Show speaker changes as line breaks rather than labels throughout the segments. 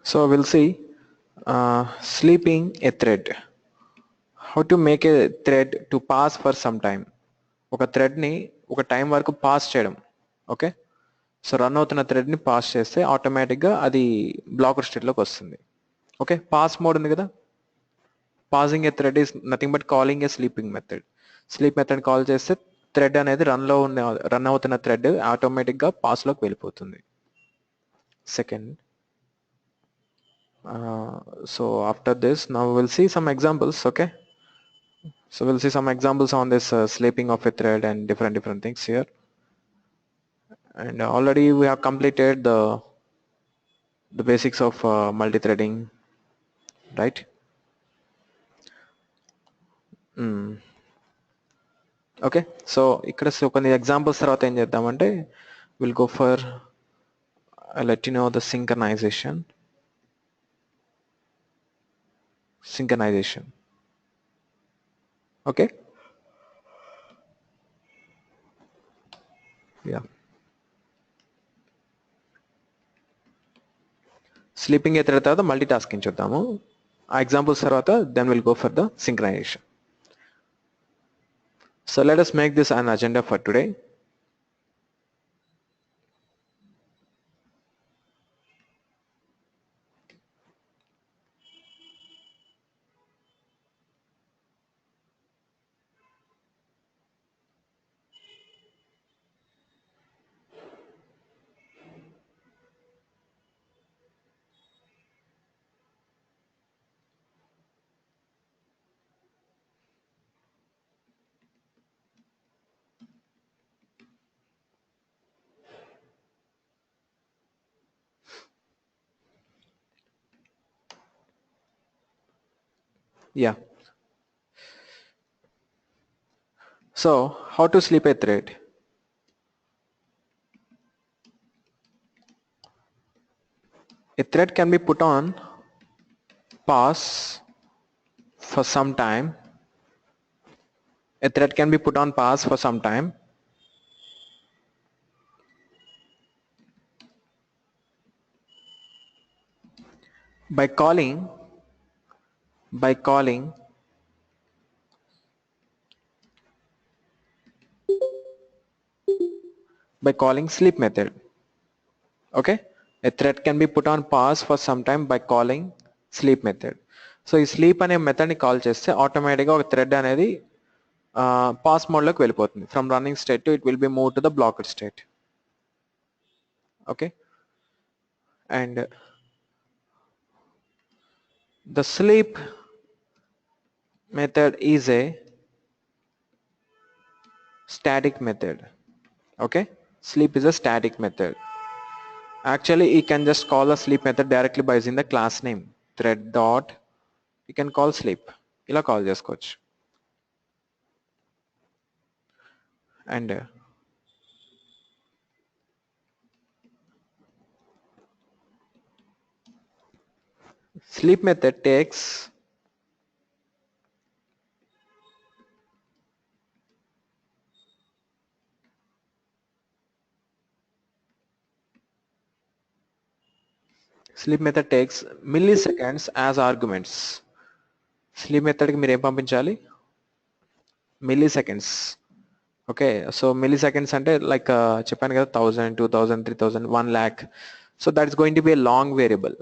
So we'll see sleeping a thread. How to make a thread to pass for some time. ఒక థ్రెడ్ని ఒక time వరకు pass చేయడం. Okay, so run అవుతున్న థ్రెడ్ని పాస్ చేస్తే ఆటోమేటిక్గా అది బ్లాకర్ స్టేట్లోకి వస్తుంది. ఓకే, పాస్ మోడ్ ఉంది కదా, passing A thread is nothing but calling A sleeping method. Sleep method call చేస్తే థ్రెడ్ అనేది రన్ అవుతున్న థ్రెడ్ ఆటోమేటిక్గా పాస్లోకి వెళ్ళిపోతుంది. Second, so after this now we'll see some examples. Okay, so we'll see some examples on this sleeping of a thread and different things here. And already we have completed the basics of multi-threading, right? Okay, so ikkada కొన్ని examples తర్వాత ఏం చేద్దామంటే we'll go for I'll let you know the synchronization. Okay, yeah, sleeping అయితే తర్వాత multitasking చూద్దాము. ఆ examples తర్వాత then will go for the synchronization. So let us make this an agenda for today. Yeah, so how to sleep a thread. A thread can be put on pause for some time. A thread can be put on pause for some time by calling sleep method. Okay, a thread can be put on pause for some time by calling sleep method. So ఈ sleep అనే మెథడ్ని call చేస్తే ఆటోమేటిక్గా ఒక thread అనేది pass మోడ్లోకి వెళ్ళిపోతుంది. From running state to it will be move to the blocked state. Okay, and the sleep method is a static method. Okay, sleep is a static method. Actually you can just call the sleep method directly by using the class name thread dot you can call sleep ఇలా call చేసుకోవచ్చు. And sleep method takes milliseconds as arguments. Sleep మెథడ్కి మీరు ఏం పంపించాలి? milliseconds. Okay, so milliseconds అంటే like చెప్పాను కదా 1000, 2000, 3000, 1 lakh. So that is going to be a long variable.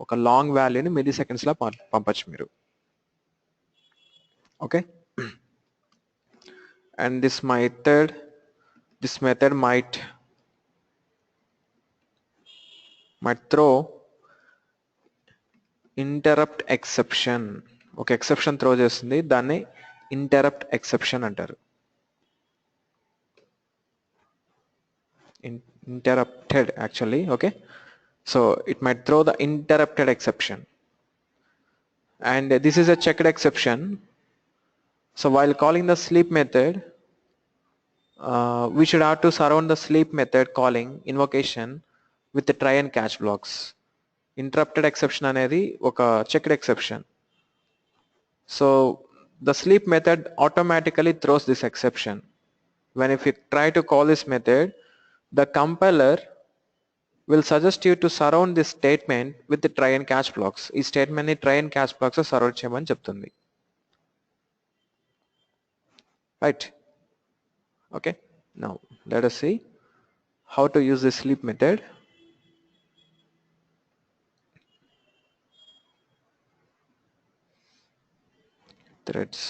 ఒక లాంగ్ వాల్యూని millisecondsలో పంపచ్చు మీరు. Okay, and this method might throw interrupt exception. ఒక ఎక్సెప్షన్ త్రో చేస్తుంది, దాన్ని ఇంటరప్ట్ ఎక్సెప్షన్ అంటారు. interrupted actually. Okay, so it might throw the interrupted exception, and this is a checked exception. So while calling the sleep method, we should have to surround the sleep method calling invocation with the try and catch blocks. Interrupted exception అనేది ఒక checked exception. So the sleep method automatically throws this exception when if you try to call this method, the compiler will suggest you to surround this statement with the try and catch blocks. ఈ statement ని try and catch blocks surround చేయమని చెప్తుంది. Right? Okay. Now let us see how to use the sleep method. Threads,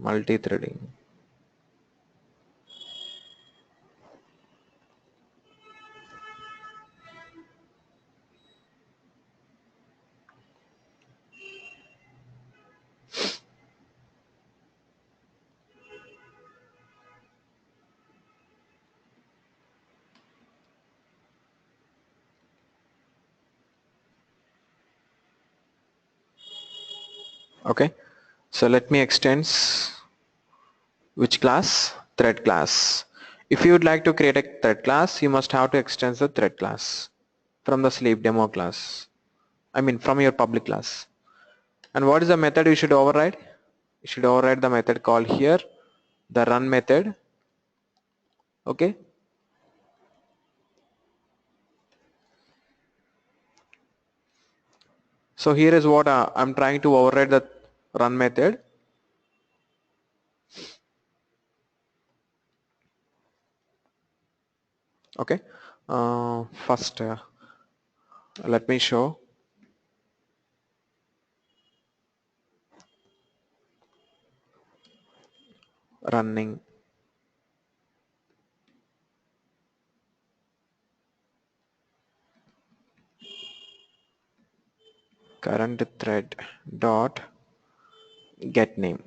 multi-threading. Okay, so let me extend which class? Thread class. If you would like to create a thread class, you must have to extend the thread class from the sleep demo class. I mean from your public class. And what is the method you should override? You should override the method called here, the run method. Okay. So here is what I'm trying to override the run method. Okay. First, let me show running. Current thread dot get name.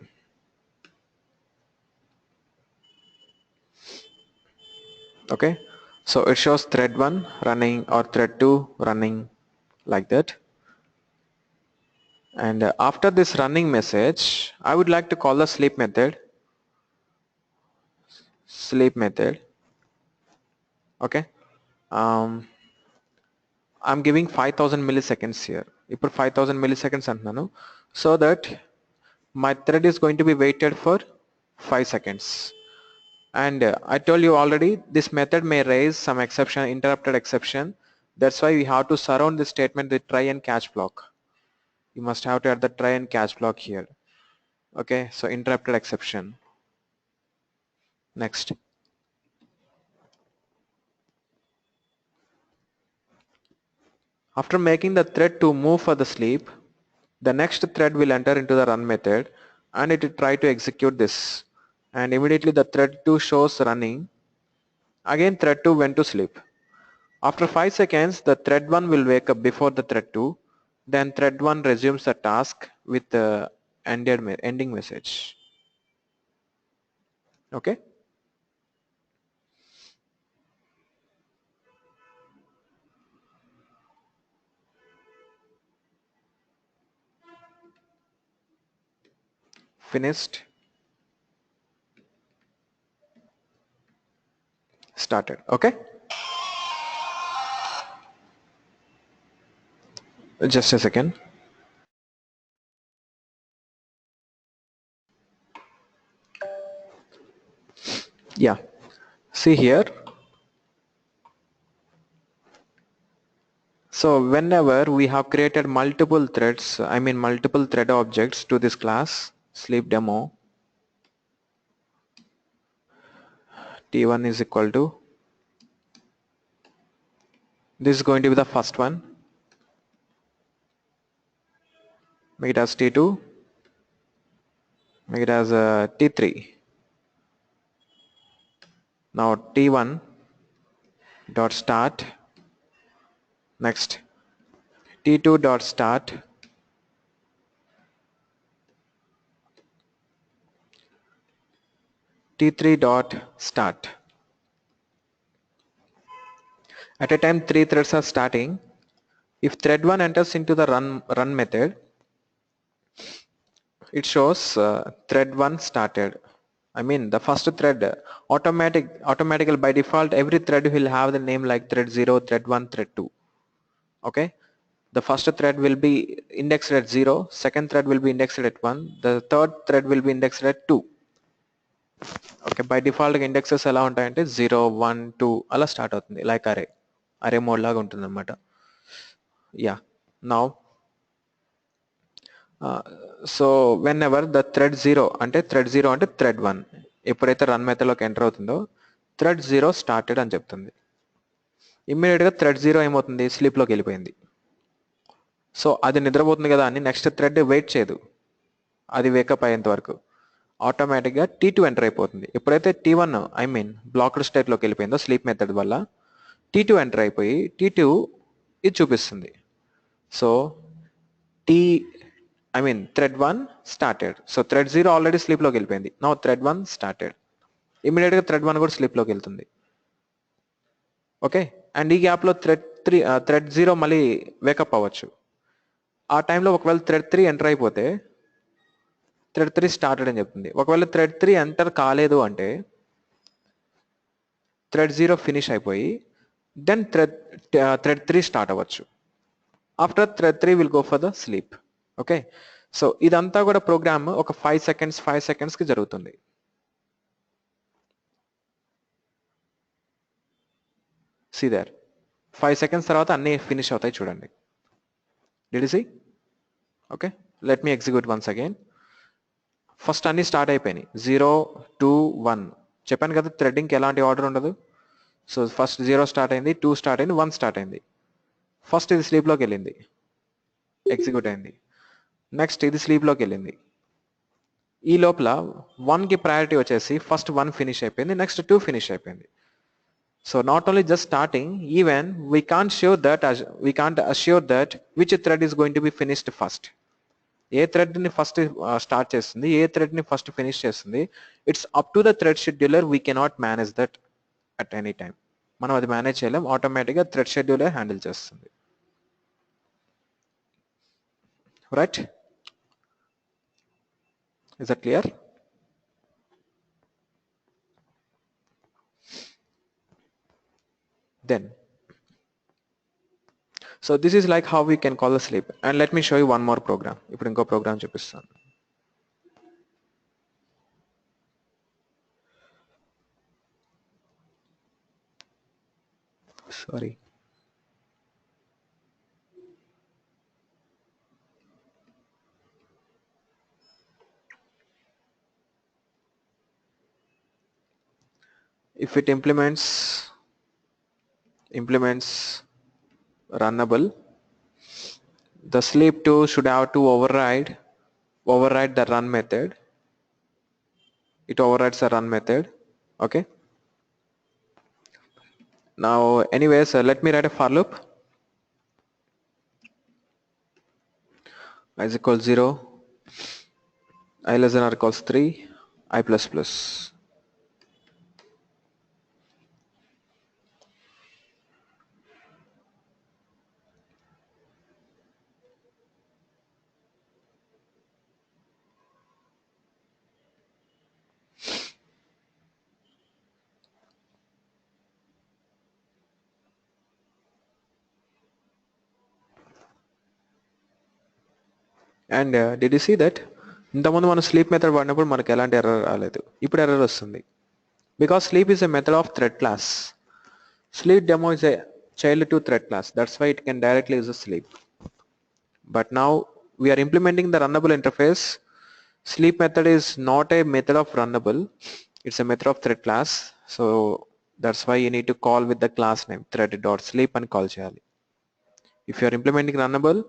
Okay, so it shows thread 1 running or thread 2 running like that. And after this running message, I would like to call the sleep method. Okay. I'm giving 5000 milliseconds here. You put 5000 milliseconds antunnanu, so that my thread is going to be waited for 5 seconds. And I told you already, this method may raise some exception, interrupted exception. That's why we have to surround this statement with try and catch block. You must have to add the try and catch block here. Okay, so interrupted exception. Next. After making the thread to move for the sleep, the next thread will enter into the run method and it will try to execute this. And immediately the thread 2 shows running. Again thread 2 went to sleep. After 5 seconds, the thread 1 will wake up before the thread 2. Then thread 1 resumes the task with the ending message. Okay. Finished. Started. Okay. Just a second. Yeah. See here. So whenever we have created multiple threads, I mean multiple thread objects to this class, sleep demo, T1 is equal to, this is going to be the first one, make it as T2, make it as T3. Now T1 dot start, next T2 dot start, T3 dot start. At a time 3 threads are starting. If thread 1 enters into the run method, it shows thread 1 started. I mean the first thread automatically by default every thread will have the name like thread 0, thread 1, thread 2. Okay, the first thread will be indexed at 0, second thread will be indexed at 1, the third thread will be indexed at 2. Okay, by default indexes ఎలా ఉంటాయంటే 0, 1, 2 అలా start అవుతుంది like array. అరే mode లాగా ఉంటుంది అనమాట. Yeah now so when ever the thread 0 అంటే thread 1 ఎప్పుడైతే రన్ మెథడ్లోకి ఎంటర్ అవుతుందో థ్రెడ్ 0 స్టార్టెడ్ అని చెప్తుంది. ఇమ్మీడియట్గా థ్రెడ్ 0 ఏమవుతుంది, స్లీప్లోకి వెళ్ళిపోయింది. సో అది నిద్రపోతుంది కదా అని నెక్స్ట్ థ్రెడ్ వెయిట్ చేయదు, అది వేకప్ అయ్యేంత వరకు ఆటోమేటిక్గా T2 ఎంటర్ అయిపోతుంది. ఎప్పుడైతే T1 బ్లాక్డ్ స్టేట్లోకి వెళ్ళిపోయిందో స్లీప్ మెథడ్ వల్ల T2 ఎంటర్ అయిపోయి T2 ఇది చూపిస్తుంది. So thread 1 started. So thread 0 already స్లీప్లోకి వెళ్ళిపోయింది. Now thread 1 started. ఇమీడియట్గా థ్రెడ్ 1 కూడా స్లీప్లోకి వెళ్తుంది. ఓకే, అండ్ ఈ గ్యాప్లో థ్రెడ్ 0 మళ్ళీ వేకప్ అవ్వచ్చు. ఆ టైంలో ఒకవేళ థ్రెడ్ 3 ఎంటర్ అయిపోతే థ్రెడ్ 3 స్టార్టెడ్ అని చెప్తుంది. ఒకవేళ థ్రెడ్ 3 ఎంటర్ కాలేదు అంటే థ్రెడ్ 0 ఫినిష్ అయిపోయి దెన్ థ్రెడ్ 3 స్టార్ట్ అవ్వచ్చు. After thread 3 will go for the sleep. Okay, so ఇదంతా కూడా ప్రోగ్రామ్ ఒక 5 సెకండ్స్కి జరుగుతుంది. సీ దేర్ 5 సెకండ్స్ తర్వాత అన్నీ ఫినిష్ అవుతాయి చూడండి. Did you see? Okay, let me execute once again. First అన్నీ స్టార్ట్ అయిపోయినాయి. 0, 2, 1 చెప్పాను కదా, థ్రెడ్డింగ్కి ఎలాంటి ఆర్డర్ ఉండదు. సో ఫస్ట్ 0 స్టార్ట్ అయింది, 2 స్టార్ట్ అయింది, 1 స్టార్ట్ అయింది. ఫస్ట్ ఇది స్లీప్లోకి వెళ్ళింది, ఎగ్జిక్యూట్ అయింది. నెక్స్ట్ ఇది స్లీప్లోకి వెళ్ళింది. ఈ లోపల 1కి ప్రయారిటీ వచ్చేసి ఫస్ట్ 1 ఫినిష్ అయిపోయింది, నెక్స్ట్ 2 ఫినిష్ అయిపోయింది. So not only just starting, even we can't assure that which thread is going to be finished first. A thread ని ఫస్ట్ స్టార్ట్ చేస్తుంది, ఏ థ్రెడ్ ని ఫస్ట్ ఫినిష్ చేస్తుంది, it's up to the thread scheduler. We cannot manage that at any time. మనం అది manage చేయలేం, ఆటోమేటిక్గా thread scheduler handle చేస్తుంది. Right, is that clear? Then so this is like how we can call the sleep. And let me show you one more program. ఇప్పుడు ఇంకో programme చూపిస్తాను. Sorry. If it implements runnable, the sleep 2 should have to override the run method. It overrides the run method. Okay, now anyways let me write a for loop. I is equals 0, I less than or equals 3, I plus plus. And did you see that ఇంతకుముందు మనం sleep method వాడినప్పుడు మనకు ఎలాంటి error రాలేదు, ఇప్పుడు error వస్తుంది. Because sleep is a method of thread class. Sleep demo is a child to thread class, that's why it can directly use a sleep. But now we are implementing the runnable interface. Sleep method is not a method of runnable, it's a method of thread class. So that's why you need to call with the class name thread.sleep and call చేయాలి. If you are implementing runnable,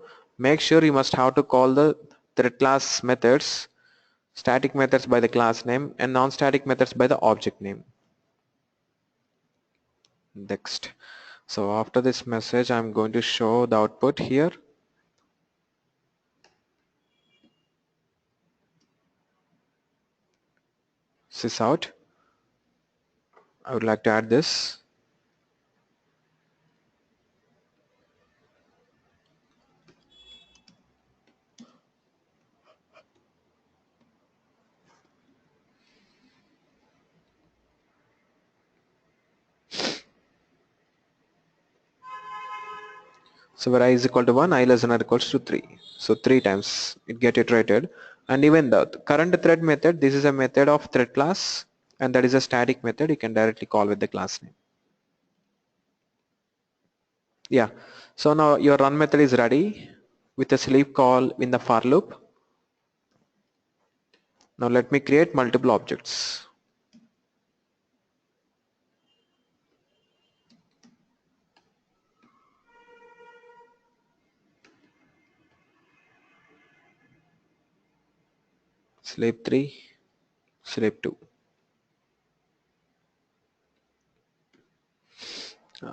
make sure you must have to call the thread class methods, static methods by the class name and non-static methods by the object name. Next, so after this message I'm going to show the output here. Sys out. I would like to add this. So where I is equal to 1, I less than or equals to 3. So 3 times it get iterated. And even the current thread method, this is a method of thread class and that is a static method. You can directly call with the class name. Yeah. So now your run method is ready with a sleep call in the for loop. Now let me create multiple objects. Sleep 3, sleep 2.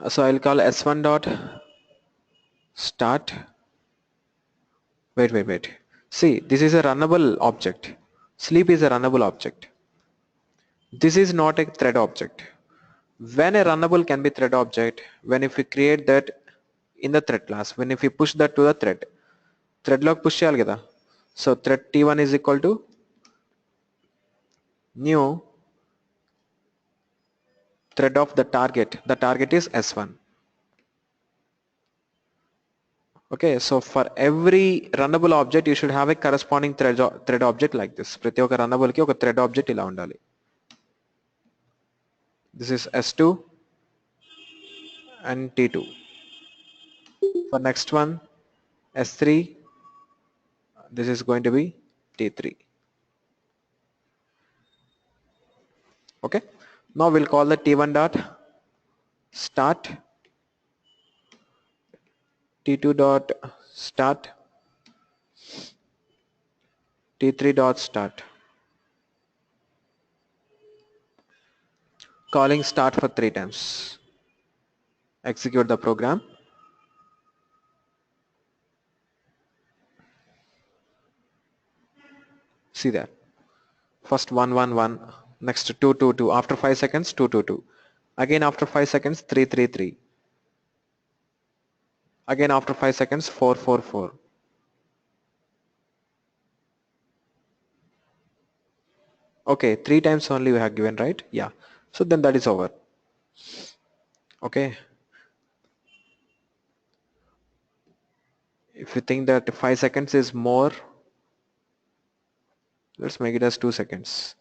So I'll call s1 dot start. Wait. See, this is a runnable object. Sleep is a runnable object. This is not a thread object. When a runnable can be thread object, when if we create that in the thread class, when if we push that to the thread log push cheyali kada. So thread t1 is equal to new thread of the target is s1. Okay, so for every runnable object you should have a corresponding thread object like this. ప్రతి ఒక్క runnable కి ఒక thread object ఇలా ఉండాలి. This is s2 and t2. For next one s3, this is going to be t3. Okay, now we'll call the t1 dot start, t2 dot start, t3 dot start. Calling start for 3 times. Execute the program. See that. First 111, next 222, after 5 seconds 222. Again after 5 seconds 333. Again after 5 seconds 444. Okay, 3 times only we have given, right? Yeah. So then that is over. Okay. If you think that 5 seconds is more, let's make it as 2 seconds.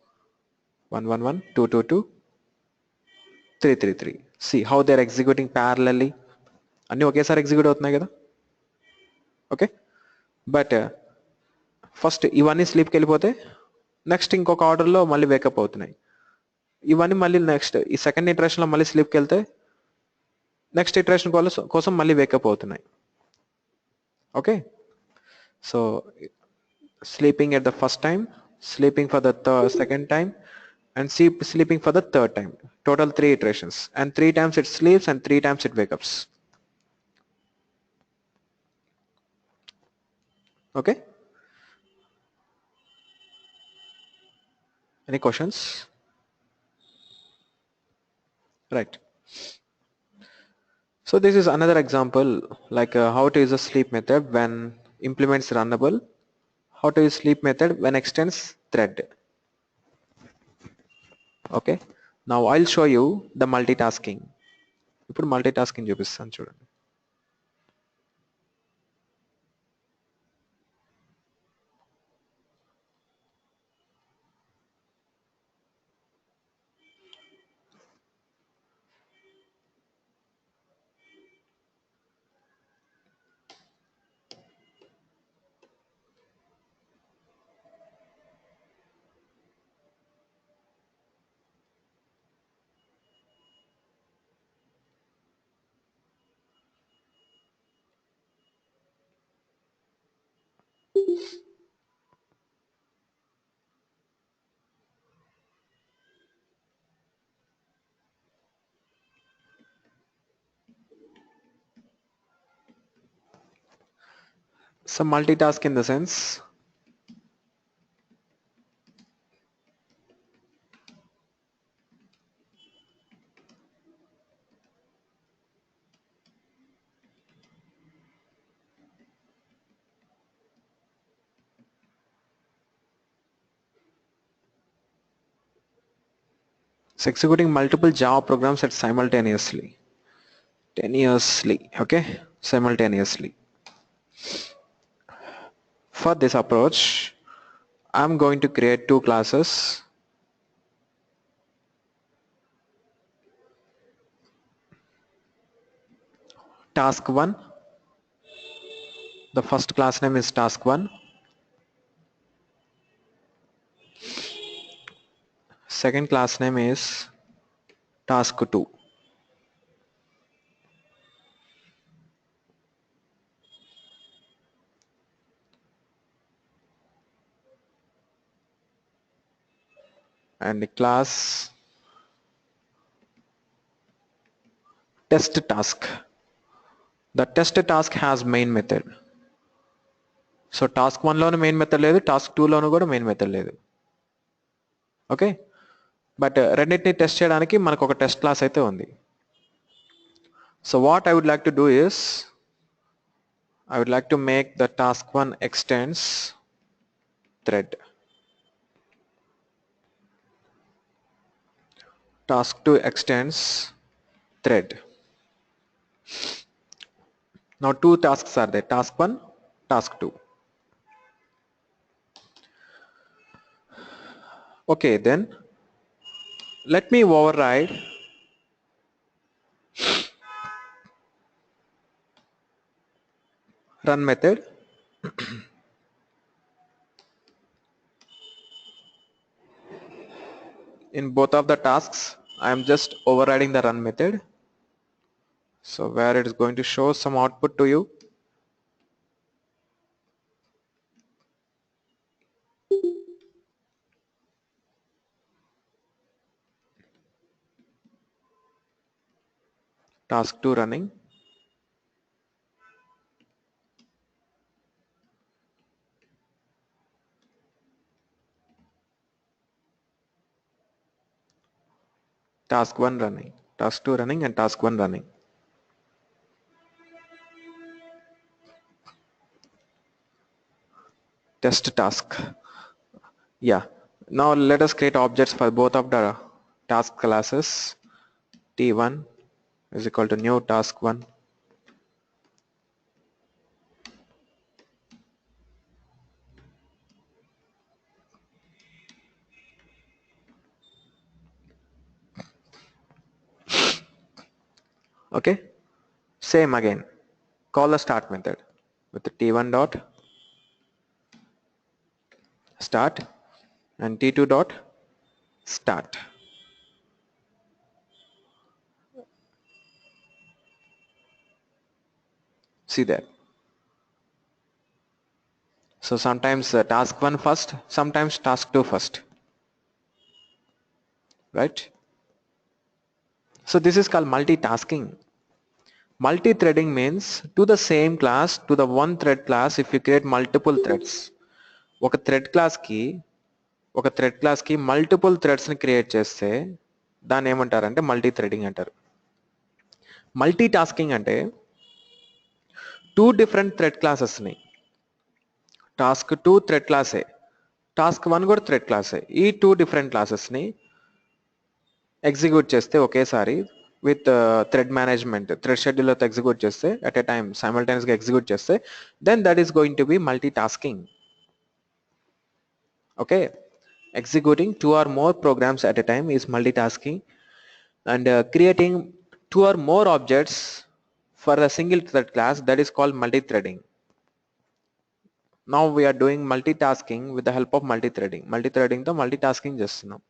111, 222, 333. See how they're executing parallelly. అన్నీ ఒకేసారి execute అవుతున్నాయి కదా. Okay, but first ఇవన్నీ స్లీప్కి వెళ్ళిపోతే next ఇంకొక ఆర్డర్లో మళ్ళీ wake up అవుతున్నాయి. ఇవన్నీ మళ్ళీ నెక్స్ట్ ఈ సెకండ్ ఇటరేషన్లో మళ్ళీ స్లీప్కి వెళ్తే నెక్స్ట్ ఇటరేషన్ కోసం మళ్ళీ వేకప్ అవుతున్నాయి. Okay, so sleeping at the first time, sleeping for the second time, and sleeping for the third time. Total 3 iterations, and 3 times it sleeps and 3 times it wakes up. Okay, any questions? Right. So this is another example, like how to use a sleep method when implements runnable, how to use sleep method when extends thread. Okay, now I'll show you the multitasking. ఇప్పుడు multitasking చూపిస్తాను చూడండి. Some multitask in the sense, it's executing multiple Java programs at simultaneously. Okay, simultaneously. For this approach, I'm going to create 2 classes. task 1. The first class name is task 1. Second class name is task 2. And the class test task. The test task has main method. So task 1లోనూ main method లేదు, task 2లోనూ కూడా main method లేదు. Okay, but రెండింటిని test చేయడానికి మనకు ఒక test class అయితే ఉంది. So what I would like to do is I would like to make the task 1 extends thread. Task 2 extends thread. Now two tasks are there, task 1, task 2. Okay, then let me override run method in both of the tasks. I am just overriding the run method. So where it is going to show some output to you. Task 2 running. Task 1 running, task 2 running, and task 1 running. Test task. Yeah, now let us create objects for both of the task classes. T1 is equal to new task 1. Okay, same again, call the start method with the T1 dot start and T2 dot start. See that. So sometimes task 1 first, sometimes task 2 first, right? So this is called multitasking. Multi-threading means to the same class, to the one thread class, if you create multiple threads. ఒక thread క్లాస్కి multiple థ్రెడ్స్ని create చేస్తే దాన్ని ఏమంటారంటే multi threading అంటారు. Multi tasking అంటే two different thread క్లాసెస్ని, task 2 thread క్లాసే, టాస్క్ 1 కూడా థ్రెడ్ క్లాసే, ఈ టూ డిఫరెంట్ క్లాసెస్ని ఎగ్జిక్యూట్ చేస్తే ఒకేసారి విత్ థ్రెడ్ మేనేజ్మెంట్, థ్రెడ్ షెడ్యూలర్తో ఎగ్జిక్యూట్ చేస్తే అట్ ఎ టైమ్ సైమల్టేనియస్గా ఎగ్జిక్యూట్ చేస్తే then that is going to be multi tasking. Okay, executing 2 or more programs at a time is multitasking, and creating 2 or more objects for a single thread class, that is called multi-threading. Now we are doing multitasking with the help of multi-threading. Multi-threading the multitasking చేస్తున్నాం.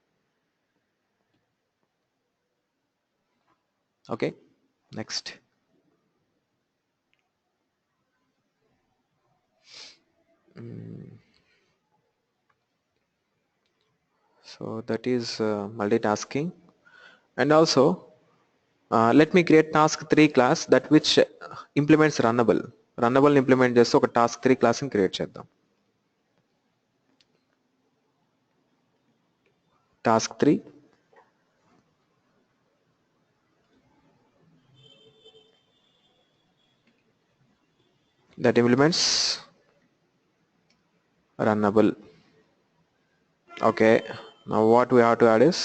Okay, next. So that is multitasking. And also let me create task 3 class that which implements runnable. Runnable implement చేస్తే ఒక task 3 class ని create చేద్దాం. Task 3 that implements runnable. Okay, now what we have to add is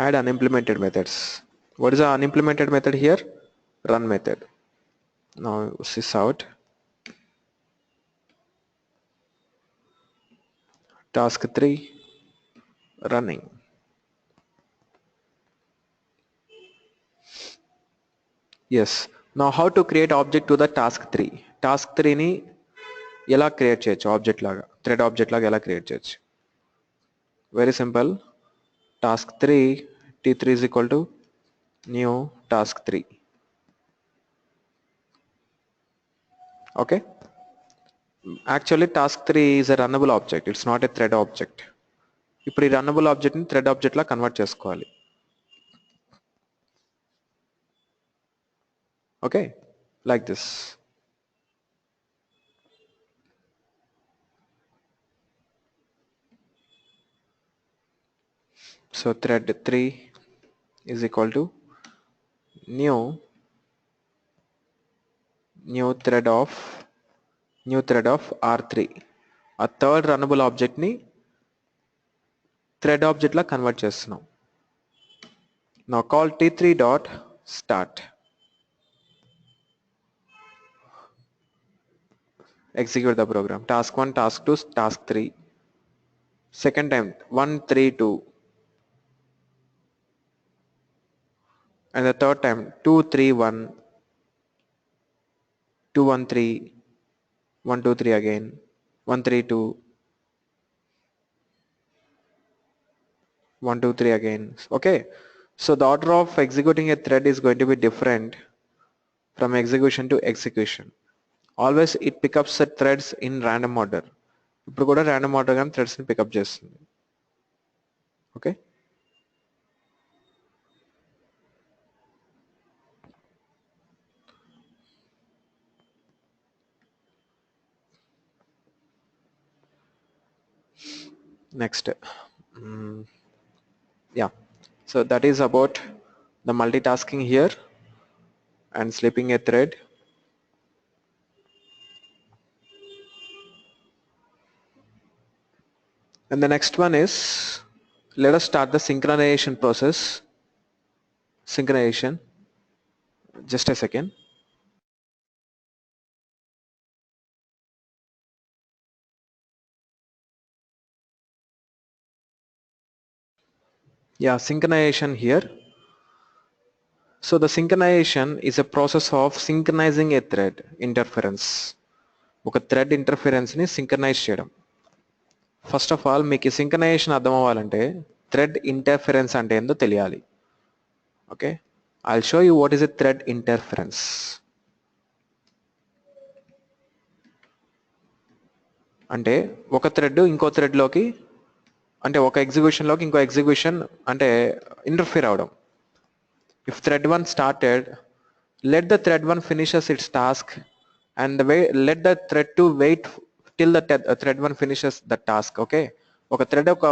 add unimplemented methods. What is the unimplemented method here? Run method. Now sys out task 3 running. Yes, now how to create object to the task 3. task 3 ని ఎలా create చేయొచ్చు object లాగా, thread object లాగా ఎలా create చేయొచ్చు? Very simple. task 3 t3 is equal to new task 3. Okay, actually task 3 is a runnable object, it's not a thread object. ఇప్పుడు ఈ runnable object ని థ్రెడ్ ఆబ్జెక్ట్ లా కన్వర్ట్ చేసుకోవాలి. Okay, like this. So thread 3 is equal to new thread of R3. ఆ third runnable object ని thread object లా convert చేస్తున్నాం. Now call t3 dot start. Execute the program. Task 1, task 2, task 3. Second time 1 3 2, and the third time 2 3 1, 2 1 3, 1 2 3 again, 1 3 2, 1 2 3 again. Okay, so the order of executing a thread is going to be different from execution to execution. Always it pickups the threads in random order. ఇప్పుడు కూడా random order గానే threads ని pickup చేస్తుంది. Okay, next. Yeah, so that is about the multitasking here and slipping a thread. And the next one is, let us start the synchronization process. Synchronization, just a second. Yeah, synchronization here. So the synchronization is a process of synchronizing a thread interference. ఒక thread interference ని synchronise చేయడం. First of all మీకు ఈ synchronisation అర్థం అవ్వాలంటే thread interference అంటే ఏందో తెలియాలి. Okay, I'll show you what is a thread interference. అంటే ఒక థ్రెడ్ ఇంకో థ్రెడ్లోకి, అంటే ఒక ఎగ్జిక్యూషన్లోకి ఇంకో ఎగ్జిక్యూషన్ అంటే ఇంటర్ఫియర్ అవడం. If thread 1 started, let the thread 1 finishes its task and let the thread 2 wait till the thread 1 finishes the task. Okay, ఒక thread ఒక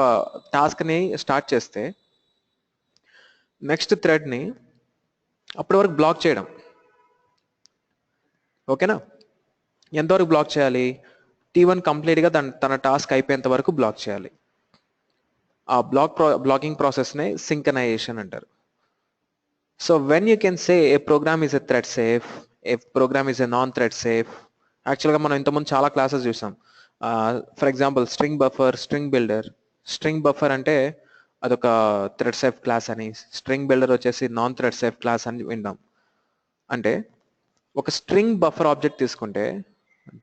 టాస్క్ ని స్టార్ట్ చేస్తే నెక్స్ట్ థ్రెడ్ ని అప్పటి వరకు బ్లాక్ చేయడం. ఓకేనా, ఎంతవరకు బ్లాక్ చేయాలి? T1 కంప్లీట్గా తన టాస్క్ అయిపోయేంత వరకు బ్లాక్ చేయాలి. ఆ బ్లాకింగ్ ప్రాసెస్నే సింక్రనైజేషన్ అంటారు. So when you can say a program is a thread safe, a program is a non-thread safe, యాక్చువల్గా మనం ఇంతకుముందు చాలా క్లాసెస్ చూసాం. For example string buffer, string builder. String buffer అంటే అదొక థ్రెడ్ సేఫ్ క్లాస్ అని, string builder వచ్చేసి non thread safe class అని విన్నాం. అంటే ఒక స్ట్రింగ్ బఫర్ ఆబ్జెక్ట్ తీసుకుంటే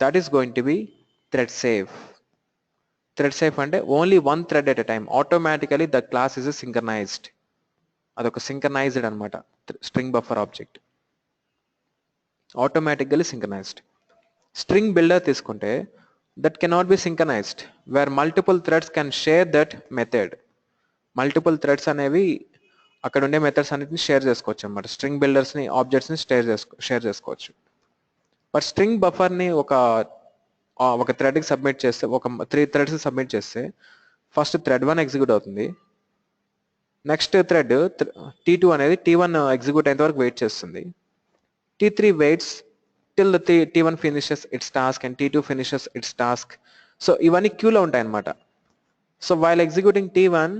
that is going to be thread safe. Thread safe అంటే only one thread at a time, automatically the class is synchronized. అదొక synchronized అనమాట string buffer object, automatically synchronized. String builder తీసుకుంటే that cannot be synchronized, wear multiple threads can share that method. Multiple threads అనేవి అక్కడ ఉండే methods అన్నిటిని share చేసుకోవచ్చు అనమాట. String బిల్డర్స్ని, ఆబ్జెక్ట్స్ని share చేసుకోవచ్చు. బట్ స్ట్రింగ్ బఫర్ని ఒక థ్రెడ్కి సబ్మిట్ చేస్తే, ఒక 3 థ్రెడ్స్కి సబ్మిట్ చేస్తే ఫస్ట్ థ్రెడ్ 1 ఎగ్జిక్యూట్ అవుతుంది. నెక్స్ట్ థ్రెడ్ T2 అనేది T1 ఎగ్జిక్యూట్ అయ్యేంత వరకు వెయిట్ చేస్తుంది. T3 weights till T1 finishes it's task and T2 finishes it's task. So ఇవన్నీ క్యూలో ఉంటాయి అనమాట. So while executing T1,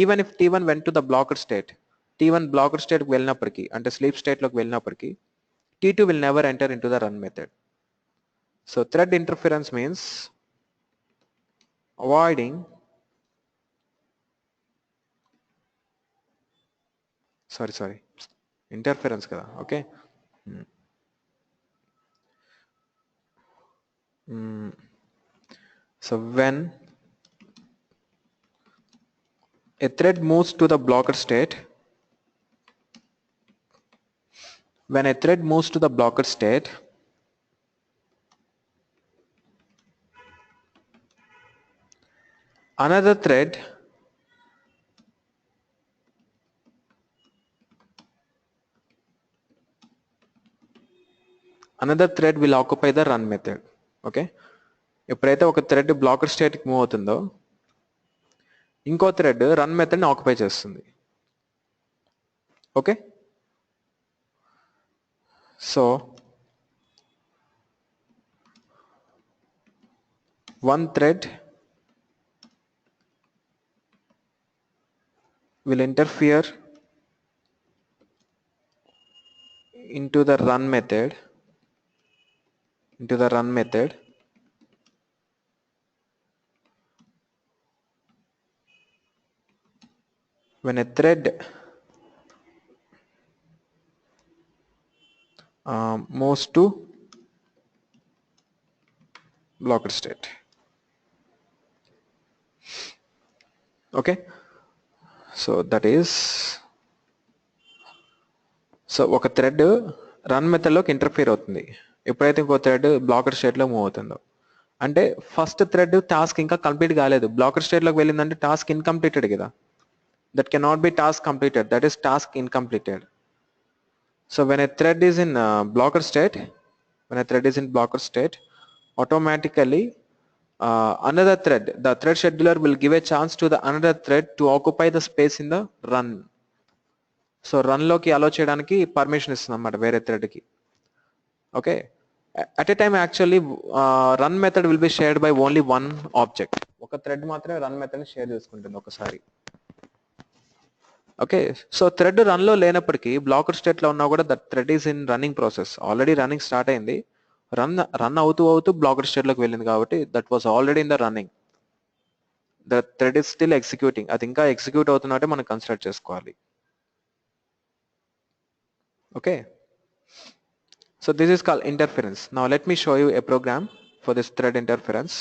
even if T1 went to the blocked state, T1 blocked స్టేట్కి వెళ్ళినప్పటికీ, అంటే స్లీప్ స్టేట్లోకి వెళ్ళినప్పటికీ T2 will never enter into the run method. So thread interference means avoiding sorry interference కదా. Okay, so when a thread moves to the blocker state, when a thread moves to the blocker state, another thread will occupy the run method. Okay, ఎప్పుడైతే ఒక thread blocker స్టేట్కి move అవుతుందో ఇంకో thread run మెథడ్ని occupy చేస్తుంది. Okay, so one thread will interfere into the run method when a thread moves to blocker state. Okay, so that is, so ఒక thread run మెథడ్లోకి interfere అవుతుంది ఎప్పుడైతే ఇంకో thread blocker స్టేట్లో move అవుతుందో. అంటే first thread task ఇంకా complete కాలేదు, blocker స్టేట్లోకి వెళ్ళిందంటే టాస్క్ ఇన్కంప్లీటెడ్ కదా. That can not be task completed, that is task incompleted. So when a thread is in blocker state, automatically another thread, the thread scheduler will give a chance to the another thread to occupy the space in the run. So run లోకి అలో చేయడానికి permission ఇస్తుంది అన్నమాట వేరే thread కి. Okay, at a time actually run method will be shared by only one object. ఒక thread మాత్రమే run method ని share చేసుకుంటుంది ఒకసారి. ఓకే, సో థ్రెడ్ రన్ లో లేనప్పటికీ బ్లాకర్ స్టేట్ లో ఉన్నా కూడా that thread is in running process, already running start అయింది, రన్ అవుతూ బ్లాకర్ స్టేట్ లోకి వెళ్ళింది కాబట్టి that was already in the running. The thread is still executing, అది ఇంకా ఎగ్జిక్యూట్ అవుతున్నట్టే మనం కన్సిడర్ చేసుకోవాలి. Okay, so this is called interference. Now let me show you a program for this thread interference.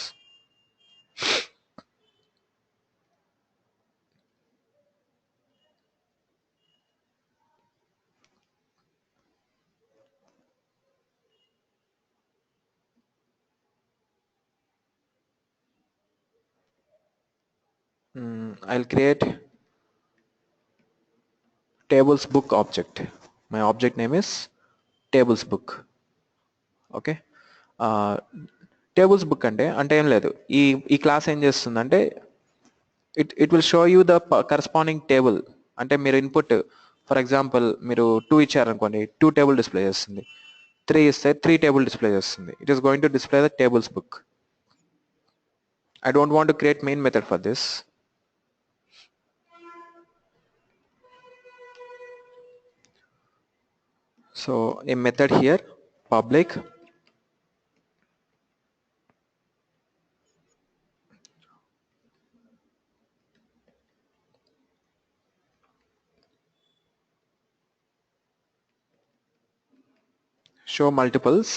I'll create tables book object. My object name is tables book. Okay, tables book అంటే ఏం లేదు, ఈ class ఏం చేస్తుందంటే it will show you the corresponding table. అంటే మీరు input for example మీరు 2 ఇచ్చారనుకోండి, 2 టేబుల్ డిస్ప్లే చేస్తుంది, 3 ఇస్తే 3 టేబుల్ డిస్ప్లే చేస్తుంది. It is going to display the tables book. I don't want to create main method for this. So a method here, public show multiples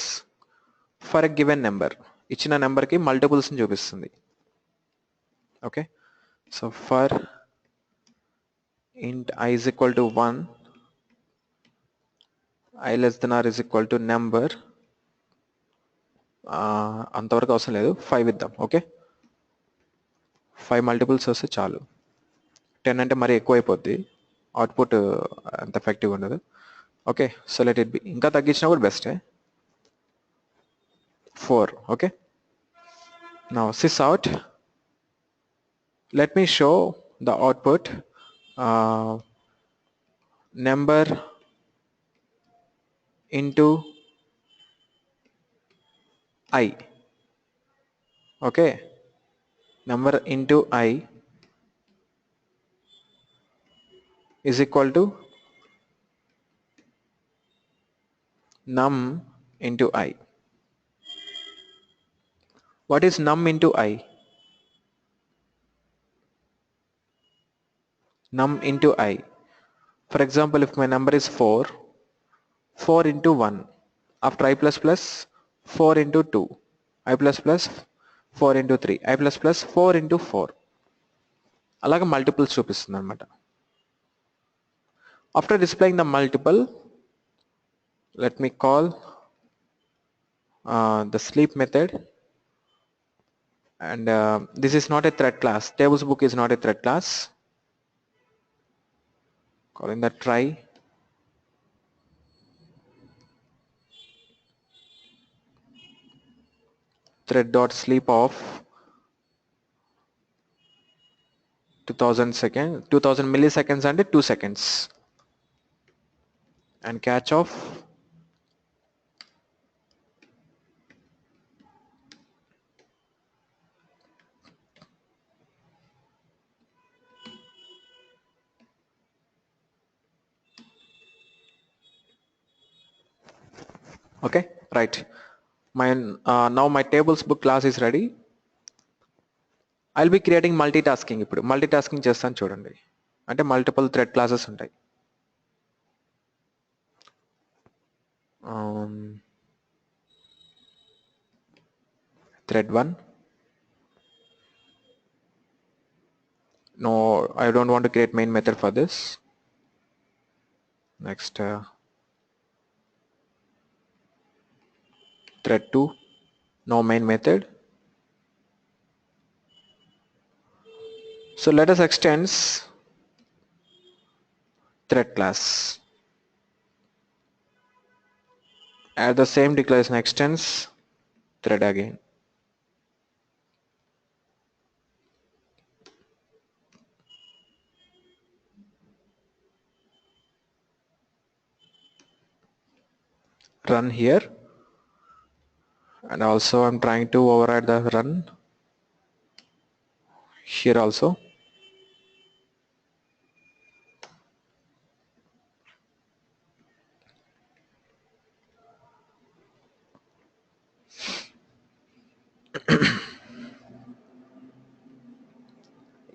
for a given number. ఇచ్చిన number కి multiples ని చూపిస్తుంది. Okay, so for int I is equal to 1, I less than or is equal to number, అంతవరకు అవసరం లేదు, 5 ఇద్దాం. Okay, 5 multiples వస్తే చాలు. 10 అంటే మరీ ఎక్కువ అయిపోద్ది, అవుట్పుట్ అంత ఎఫెక్టివ్ ఉండదు. Okay, so let it be, ఇంకా తగ్గించినా కూడా బెస్టే, 4. Okay, now sys out, let me show the output number into I. Okay, number into I is equal to num into I. What is num into I? Num into I, For example, if my number is 4, 4 into 1. After I plus plus, 4 into 2. I plus plus, 4 into 3. I plus plus, 4 into 4. అలాగే multiples చూపిస్తుంది అనమాట. After displaying the multiple, let me call the sleep method, and this is not a thread class. Tablesbook is not a thread class. Calling the try. Thread dot sleep of 2000 milliseconds and 2 seconds, and catch of okay, right. My now my tablesbook class is ready. I'll be creating multitasking. ఇప్పుడు multitasking చేస్తాను చూడండి. అంటే multiple thread classes ఉంటాయి. Thread 1. No, I don't want to create main method for this. Next, thread 2, no main method. So let us extend thread class. Add the same declaration extends thread again. Run here, and also I'm trying to override the run here also.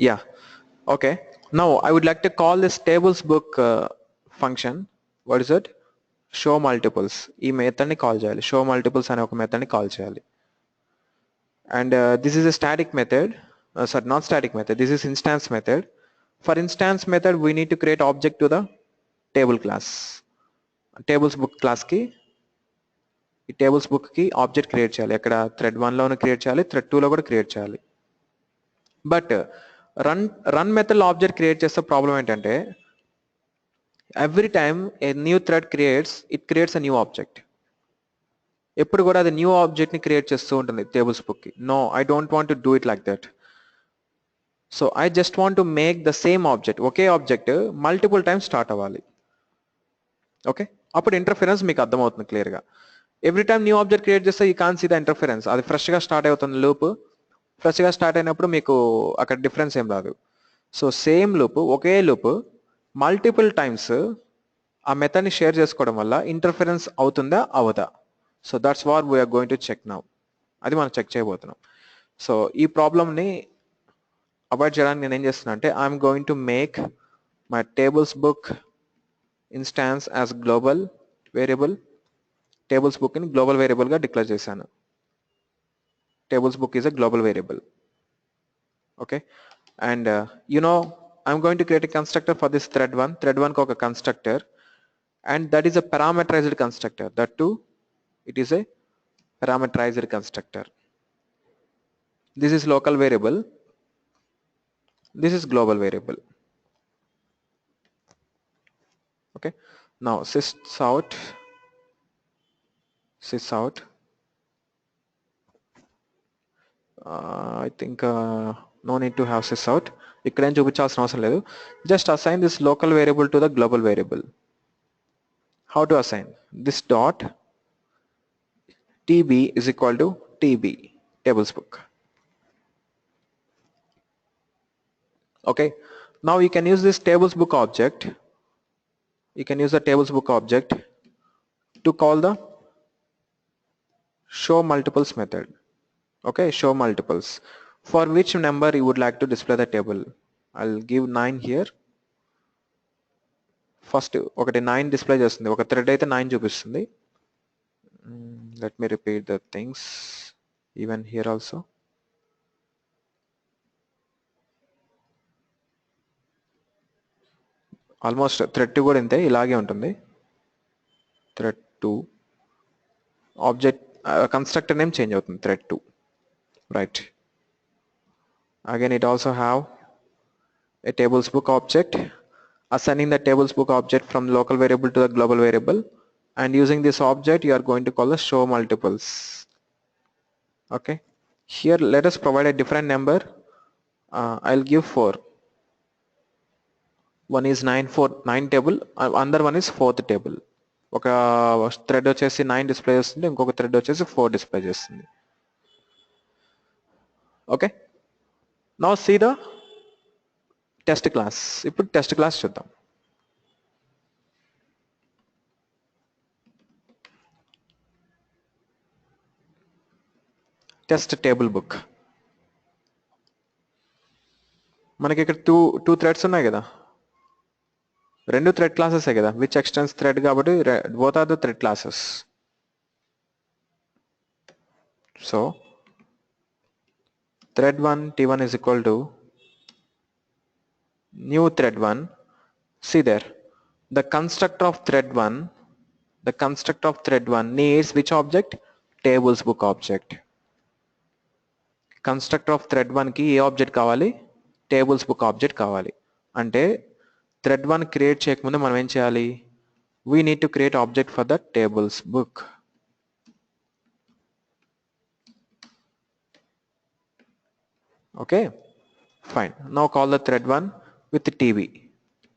Yeah, okay. Now I would like to call this tablesbook function. What is it? Show multiples. ఈ method ని call చేయాలి. Show multiples అనే ఒక method ని call చేయాలి. And this is a static method. Sorry, not static method. This is instance method. For instance method, we need to create object to the table class. Tablesbook class ki ఈ tables book కి object create చేయాలి. ఎక్కడ thread 1 లోనే create చేయాలి, thread 2 లో కూడా create చేయాలి. But run method లో ఆబ్జెక్ట్ క్రియేట్ చేస్తే ప్రాబ్లం ఏంటంటే every time a new thread it creates a new object. ఎప్పుడు కూడా అది న్యూ ఆబ్జెక్ట్ ని క్రియేట్ చేస్తూ ఉంటుంది టేబుల్స్ బుక్ కి. No, I don't want to do it like that. So I just want to make the same object, ఒకే object multiple times start అవ్వాలి. Okay, అప్పుడు ఇంటర్ఫరెన్స్ మీకు అర్థమవుతుంది క్లియర్గా. Every time new object create చేస్తే ఈ కాన్ see the interference. అది ఫ్రెష్గా స్టార్ట్ అవుతుంది లూప్. ఫ్రెష్గా స్టార్ట్ అయినప్పుడు మీకు అక్కడ డిఫరెన్స్ ఏం రాదు. సో సేమ్ లూప్, ఒకే లూప్ మల్టిపుల్ టైమ్స్ ఆ మెథడ్ని షేర్ చేసుకోవడం వల్ల ఇంటర్ఫరెన్స్ అవుతుందా అవదా. So that's what we're going to check now. అది మనం చెక్ చేయబోతున్నాం. సో ఈ ప్రాబ్లమ్ని అవాయిడ్ చేయడానికి నేను ఏం చేస్తున్నా అంటే I'm going to make my tables book instance as global variable. Tables book ని గ్లోబల్ వేరియబుల్ గా డిక్లేర్ చేశాను. Tables book is a global variable. Okay, and I'm going to create a constructor for this thread 1. Thread 1 కి ఒక constructor, and that is a parameterised constructor. That to it is a parameterized constructor. This is local variable, this is global variable. Okay, now sys out I think no need to have sys out. ఇక్కడ ఏం చూపించాల్సిన అవసరం లేదు. Just assign this local variable to the global variable. How to assign? This dot tb is equal to tb tables book. Okay, now you can use this tables book object. You can use the tables book object to call the show multiples method. Okay, show multiples. For which number you would like to display the table? I'll give 9 here. First ఒకటి 9 display చేస్తుంది, ఒక thread అయితే 9 చూపిస్తుంది. Let me repeat the things even here also. Almost thread 2 కూడా ఇంతే, ఇలాగే ఉంటుంది. Thread 2 object constructor name change అవుతుంది, thread 2, right. Again it also have a tables book object, assigning the tables book object from local variable to the global variable, and using this object you are going to call the show multiples. Okay, here let us provide a different number. I'll give 4. One is 9, 4, 9 table, another one is 4th table. ఒక thread వచ్చేసి 9 display చేస్తుంది, ఇంకొక thread వచ్చేసి 4 display చేస్తుంది. Okay, now see the test class. ఇప్పుడు test class చూద్దాం. Test table book. మనకి ఇక్కడ టూ థ్రెడ్స్ ఉన్నాయి కదా, రెండు థ్రెడ్ క్లాసెసే కదా, విచ్ ఎక్స్టెన్స్ థ్రెడ్ కాబట్టి both are the thread classes. So thread 1 t1 is equal to new thread 1. See there, the constructor of thread 1 needs which object? Tables book object. Constructor of thread 1 కి ఏ object కావాలి? Tables book object కావాలి. అంటే thread 1 create చేయకముందు మనం ఏం చేయాలి? we need to create object for the tables book. Okay, fine. Now call the thread 1 with tb,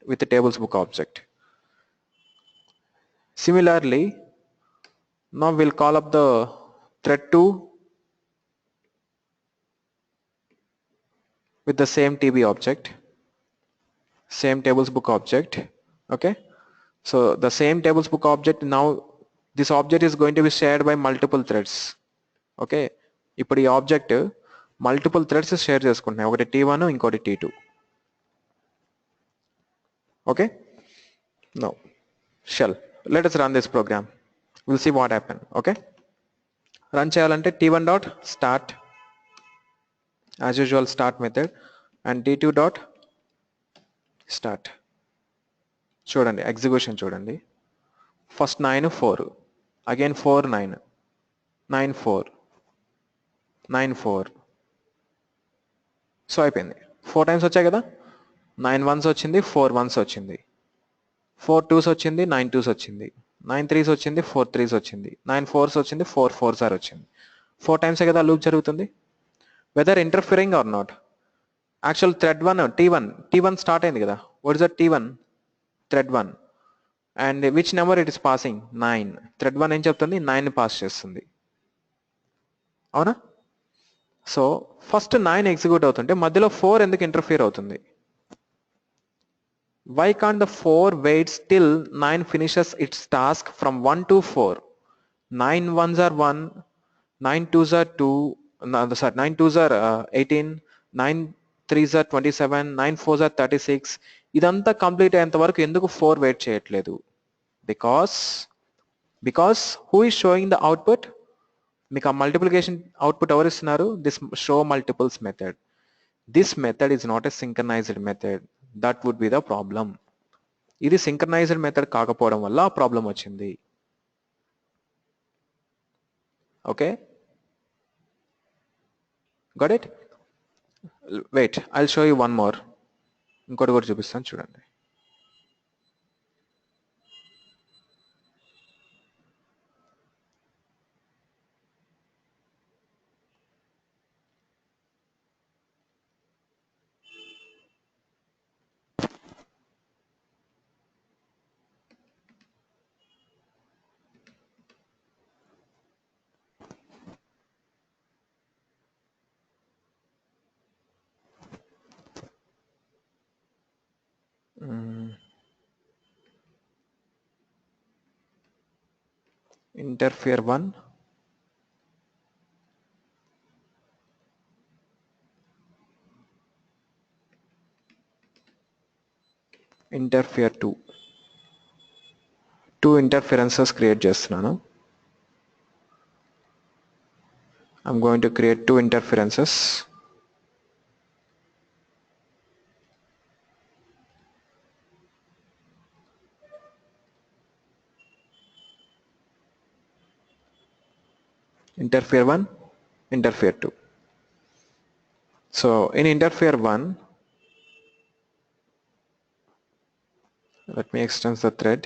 with the tables book object. Similarly, now we'll call up the thread 2 with the same tb object, same tables book object. Okay, so the same tables book object, now this object is going to be shared by multiple threads. Okay, ఇప్పుడు ఈ object multiple threads share చేసుకుంటున్నాయి, ఒకటి t1 ఇంకోటి t2. Okay, no shall let us run this program. we'll see what happen. Okay, run చేయాలంటే t1 dot start as usual start method and t2 dot start. చూడండి execution చూడండి. First 9 4, again 4 9, 9 4, 9 4. So అయిపోయింది, 4 times వచ్చాయి కదా, 9 1s వచ్చింది, 4 1s వచ్చింది, 4 2s వచ్చింది, 9 2s వచ్చింది, 9 3s వచ్చింది, 4 3s వచ్చింది, 9 4s వచ్చింది, 4 4s వచ్చింది. 4 టైమ్స్ కదా లూప్ జరుగుతుంది, whether interfering or not. Actual thread 1 t1 start అయింది కదా, what is the t1? Thread 1 and which number it is passing? 9. Thread 1 ఏం చెప్తుంది? 9 పాస్ చేస్తుంది, అవునా? సో ఫస్ట్ 9 ఎగ్జిక్యూట్ అవుతుంటే మధ్యలో 4 ఎందుకు ఇంటర్ఫియర్ అవుతుంది? Why can't the 4 wait till 9 finishes its task from 1 to 4? 9 1s are 1, 9 2s are 2, no, sorry, 9 2s are 18, 9 3s are 27, 9 4s are 36. ఇదంతా complete అయ్యేంత వరకు ఎందుకు 4 వెయిట్ చేయట్లేదు? Because who is showing the output? మీకు ఆ multiplication output ఎవరు ఇస్తున్నారు? This show multiples method. This method is not a synchronized method, that would be the problem. ఇది సింక్రనైజ్డ్ మెథడ్ కాకపోవడం వల్ల ఆ ప్రాబ్లం వచ్చింది. Okay, got it? Wait, I'll show you one more. ఇంకోటి కూడా చూపిస్తాను చూడండి. Interfere 1, interfere 2. Two interferences create చేస్తున్నాను. I'm going to create two interferences. Interfere 1, interfere 2. So in interfere 1, let me extend the thread.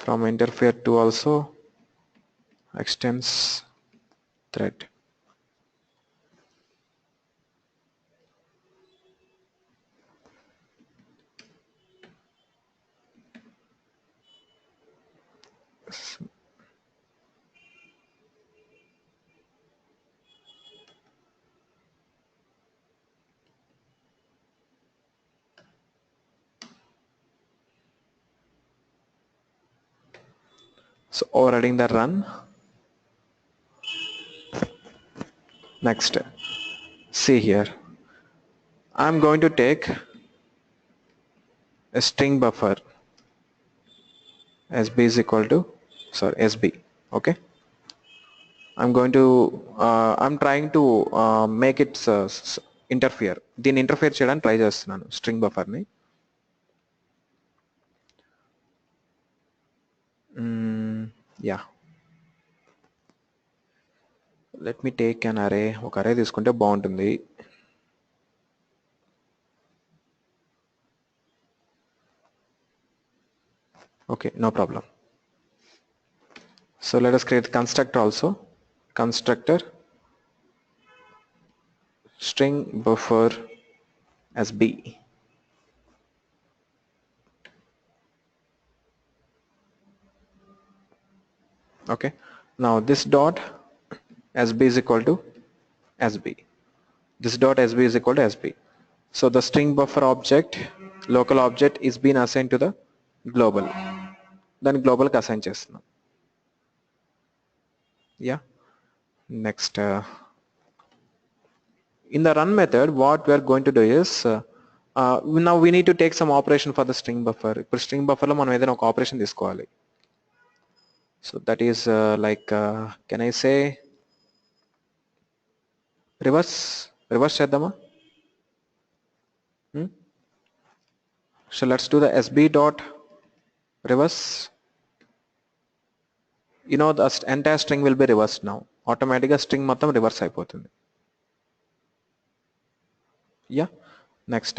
From interfere 2 also extends thread. So overriding the run. Next, see here. I'm going to take a string buffer. SB is equal to, sorry, SB. Okay. I'm trying to make it interfere. దీన్ని interfere చేయడానికి try చేస్తున్నాను string బఫర్ని. Yeah, let me take an array. ఒక array తీసుకుంటే బాగుంటుంది. Okay, no problem. So let us create constructor also. Constructor string buffer as B. Okay. Now this dot SB is equal to SB. This dot SB is equal to SB. So the string buffer object, local object is being assigned to the global. Then global ki assign chestunna. Yeah. Next, in the run method, what we are going to do is now we need to take some operation for the string buffer. ఇప్పుడు string buffer లో మనం ఏదైనా ఒక operation తీసుకోవాలి. So that is like can I say reverse చేద్దామా? So let's do the SB dot reverse. You know the entire string will be reversed now. Automatically string మొత్తం reverse అయిపోతుంది. Yeah. Next,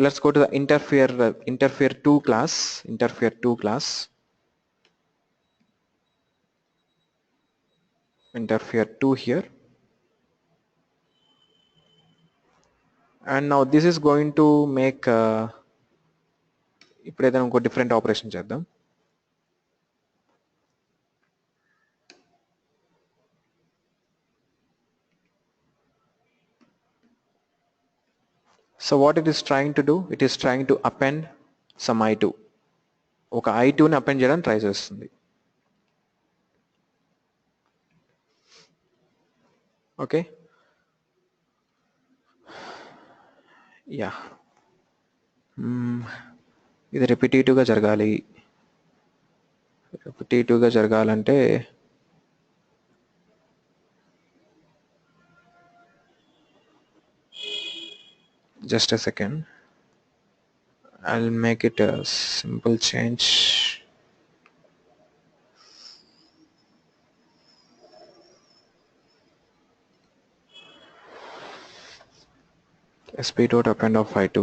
let's go to the interfere 2 class. Interfere 2 class. Interfere 2 here. And now this is going to make ఇప్పుడు ఏదైనా ఇంకో different operation చేద్దాం. So what it is trying to do, it is trying to append some I2. ఒక I2ని append చేయడానికి try చేస్తుంది. Okay. Yeah, ఇది రిపిటేటివ్గా జరగాలి. రిపిటేటివ్గా జరగాలంటే just a second, I'll make it a simple change. sp dot append of I2,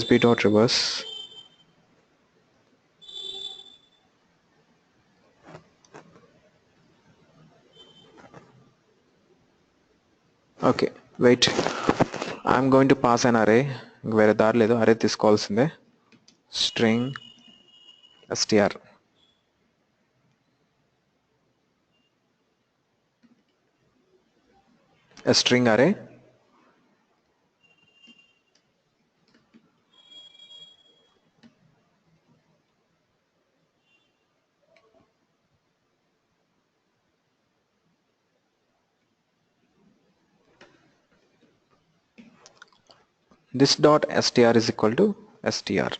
sp dot reverse, okay, wait, I'm going to pass an array. వేరే దారి లేదు, అరే తీసుకోవాల్సిందే. string str, a string array. this dot str is equal to str.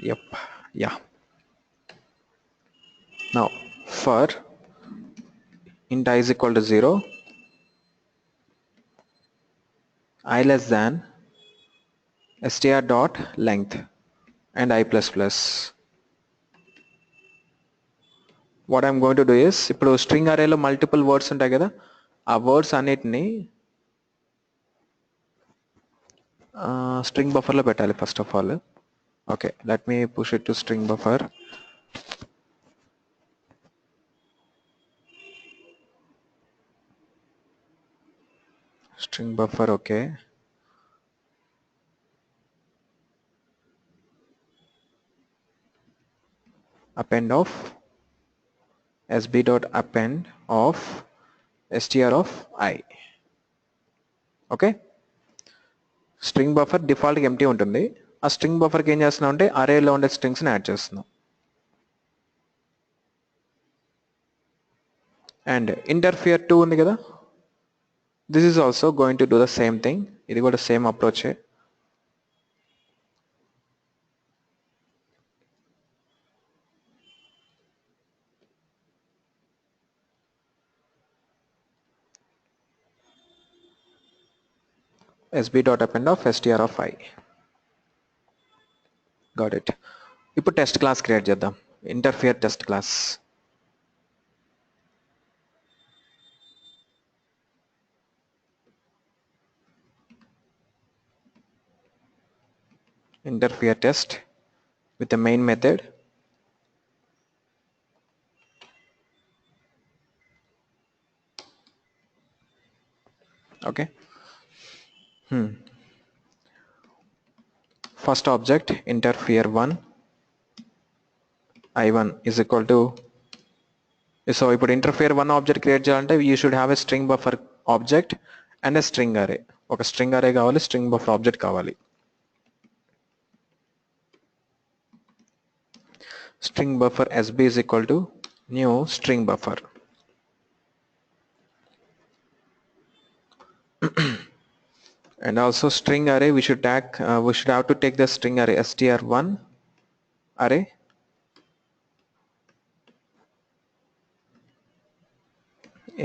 Yep. Yeah. Now for int I is equal to 0, I less than str dot length and I plus plus. What I'm going to do is, ఇప్పుడు string అరేలో multiple words ఉంటాయి కదా, ఆ words అన్నిటిని string బఫర్లో పెట్టాలి first of all. Okay, let me push it to string buffer. String buffer, okay. Append of sb dot append of str of I. Okay, string బఫర్ డిఫాల్ట్గా empty ఉంటుంది. ఆ string బఫర్కి ఏం చేస్తున్నాం అంటే అరేలో ఉండే స్ట్రింగ్స్ని యాడ్ చేస్తున్నాం. అండ్ ఇంటర్ఫియర్ 2 ఉంది కదా, this is also going to do the same thing. ఇది కూడా సేమ్ అప్రోచే. sb dot append of str of I. Got it. ఇప్పుడు టెస్ట్ క్లాస్ క్రియేట్ చేద్దాం, interfere test class. Interfere test with the main method. Okay. First object interfere 1 I1 is equal to, so ఇప్పుడు interfere 1 object create చేయాలంటే you should have a string buffer object and a string array. ఒక string array కావాలి, string buffer object కావాలి. String buffer sb is equal to new string buffer. And also string array, we should have to take the string array str1 array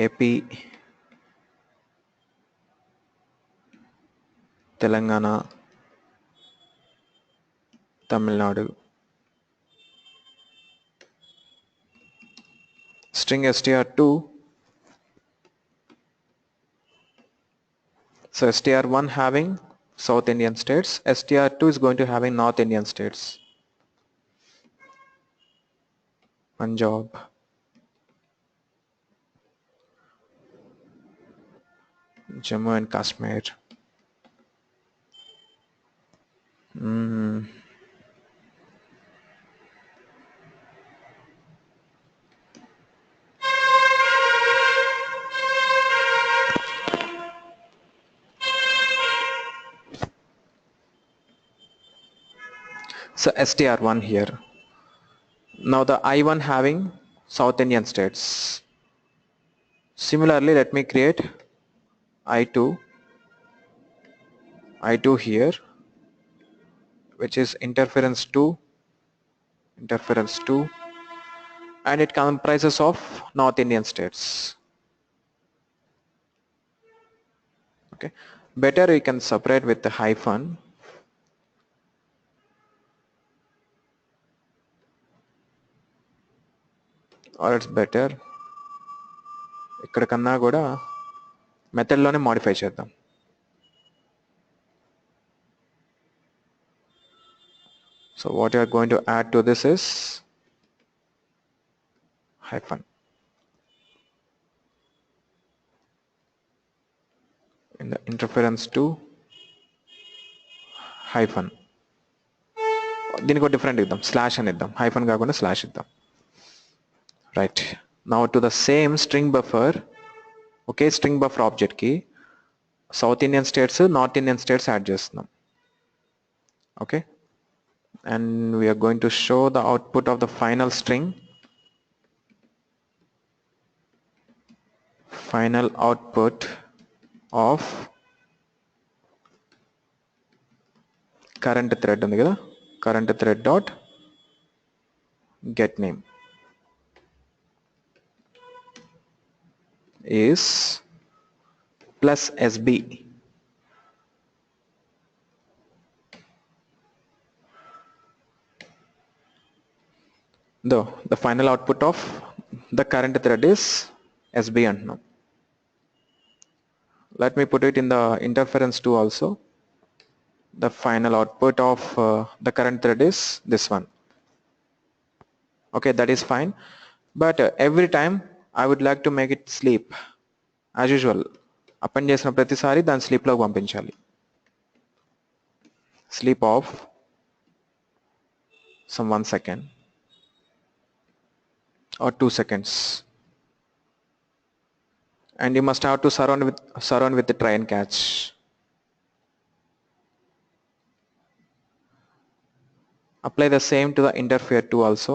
AP Telangana Tamil Nadu, string str2, so str1 having South Indian states, str2 is going to having North Indian states, Punjab, Jammu and Kashmir. So str1 here. Now the I1 having South Indian states. Similarly, let me create I2 here, which is interference 2, and it comprises of North Indian states. Okay, better we can separate with the hyphen, or it's better ఇక్కడ కన్నా కూడా మెథడ్లోనే modify చేద్దాం. So what you are going to add to this is hyphen. In the interference 2 hyphen. దీనికి different ఇద్దాం, slash అని ఇద్దాం, hyphen కాకుండా slash ఇద్దాం. Right, now to the same string buffer, ఒకే స్ట్రింగ్ బఫర్ ఆబ్జెక్ట్ కి south Indian states, north Indian states add చేస్తున్నాం. Okay, and we're going to show the output of the final string. Final output of current thread ఉంది కదా, current thread dot get name is plus sb. Though the final output of the current thread is sb అంటున్నాం. Let me put it in the interference 2 also. The final output of the current thread is this one. Okay, that is fine. But every time I would like to make it sleep. As usual, append చేసిన ప్రతిసారి దాని sleep లోకి పంపించాలి. Sleep of some 1 second or 2 seconds. And you must have to surround with the try and catch. Apply the same to the interfere 2 also.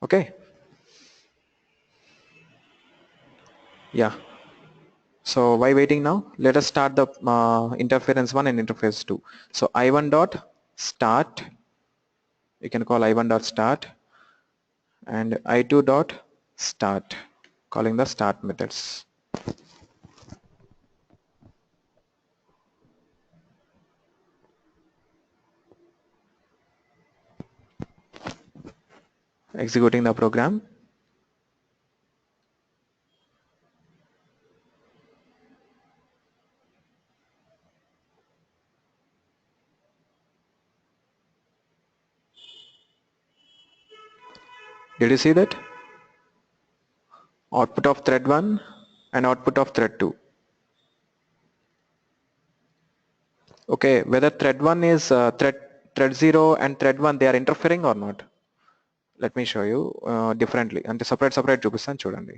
Okay. Yeah. So why waiting now? Let us start the interference 1 and interference 2. So I1 dot start, you can call I1 dot start, and I2 dot start, calling the start methods. Executing the program. Did you see that? Output of thread 1 and output of thread 2. Okay, whether thread 1 is thread 0 and thread 1, they are interfering or not. Let me show you differently. And separate చూపిస్తాను చూడండి.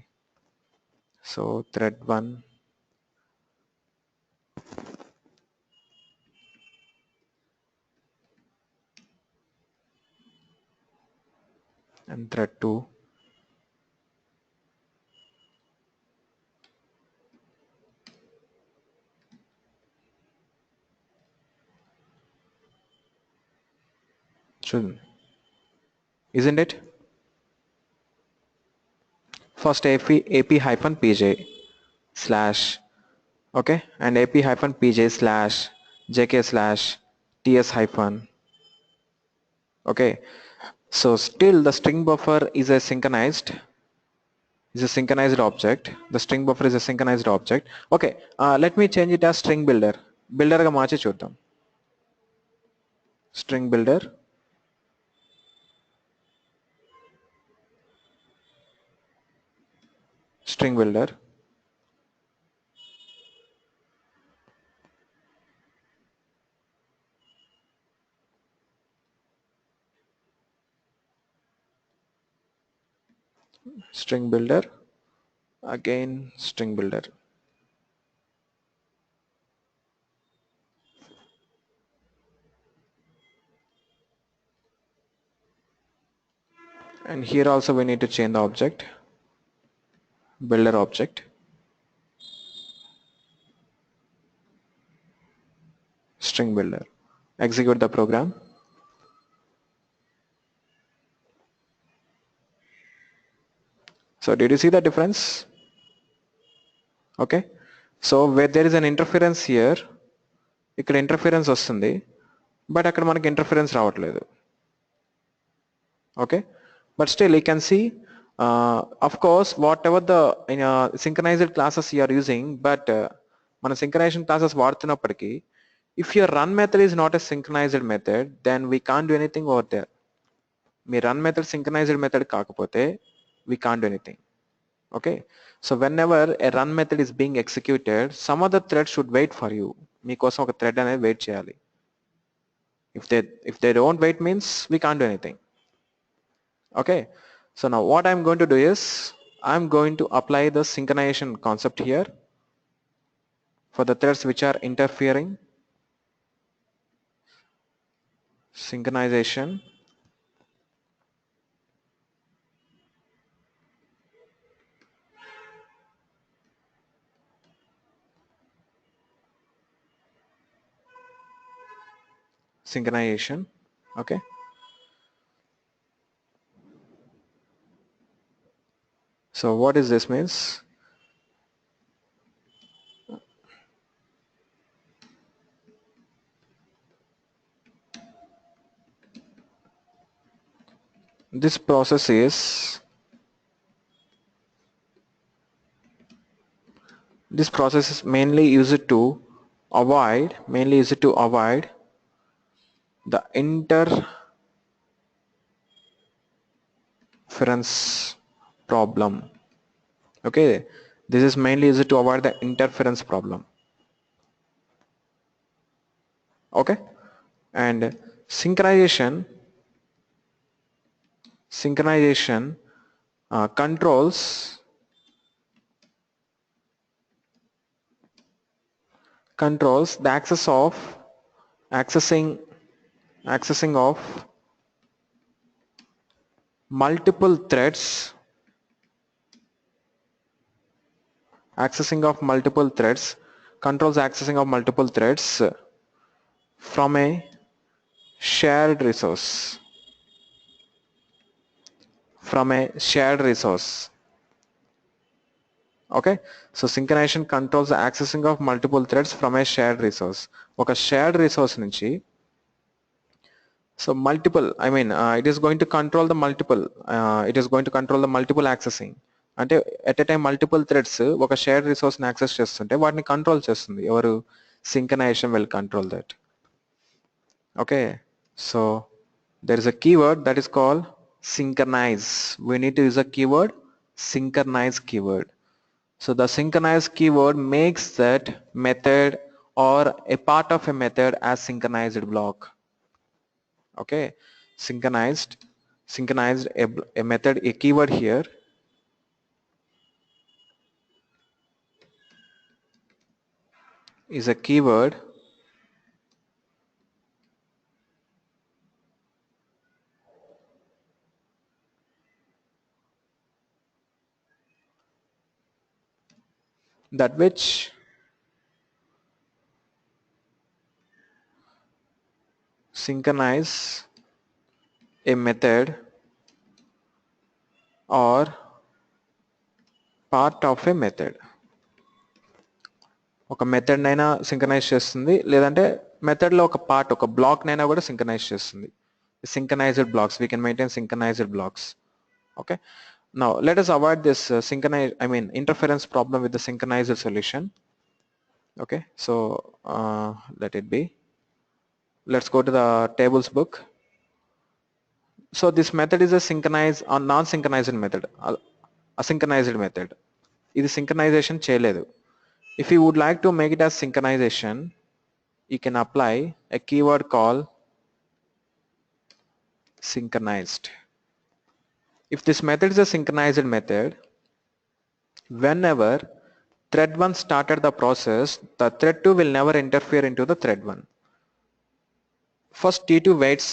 So thread 1 and thread 2. Isn't it? First AP hyphen pj slash, okay, and AP hyphen pj slash jk slash ts hyphen. Okay, so still the string buffer is a synchronized object. The string buffer is a synchronized object. Okay, let me change it as string builder. Builder ga మార్చి చూద్దాం. String builder. String builder. String builder. Again string builder. And here also we need to change the object. Builder object. String builder. Execute the program. So did you see the difference? Okay, so where there is an interference here, ఇక్కడ interference వస్తుంది, but అక్కడ మనకి interference రావట్లేదు. Okay, but still you can see, of course whatever the synchronized classes you are using, but మన synchronization classes వాడుతున్నప్పటికీ if your run method is not a synchronized method, then we can't do anything over there. Me run method synchronized method కాకపోతే we can't do anything. Okay, so whenever a run method is being executed, some other thread should wait for you. మీకోసం ఒక thread అనేది wait చేయాలి. If they don't wait means we can't do anything. Okay, so now what I'm going to do is I'm going to apply the synchronization concept here for the threads which are interfering. Synchronization synchronization. Okay, so what is this means? This process is mainly used to avoid the interference problem. Okay, this is mainly used to avoid the interference problem. Okay, and synchronization controls the accessing of multiple threads controls accessing of multiple threads from a shared resource Okay, so synchronization controls the accessing of multiple threads from a shared resource. ఒక shared resource నుంచి so multiple it is going to control the multiple accessing అంటే at a time multiple threads ఒక shared resource ని access చేస్తుంటే వాటిని control చేస్తుంది ఎవరు synchronization will control that. Okay, so there is a keyword that is called synchronize. We need to use a keyword synchronize keyword. So the synchronize keyword makes that method or a part of a method as synchronized block. Okay, synchronized a method, a keyword here is a keyword that which synchronize a method or part of a method. ఒక method నైనా synchronise చేస్తుంది లేదంటే method లో ఒక part ఒక black నైనా కూడా synchronise చేస్తుంది. Synchronized blocks, we can maintain synchronized blocks. Okay, now let us avoid this interference problem with the synchronized solution. Okay, so let it be. Let's go to the tables book. So this method is a synchronized or non-synchronized method, asynchronized method. ఇది synchronization చేయలేదు. If you would like to make it as synchronization, you can apply a keyword called synchronized. If this method is a synchronized method, whenever thread 1 started the process, the thread 2 will never interfere into the thread 1. First T2 waits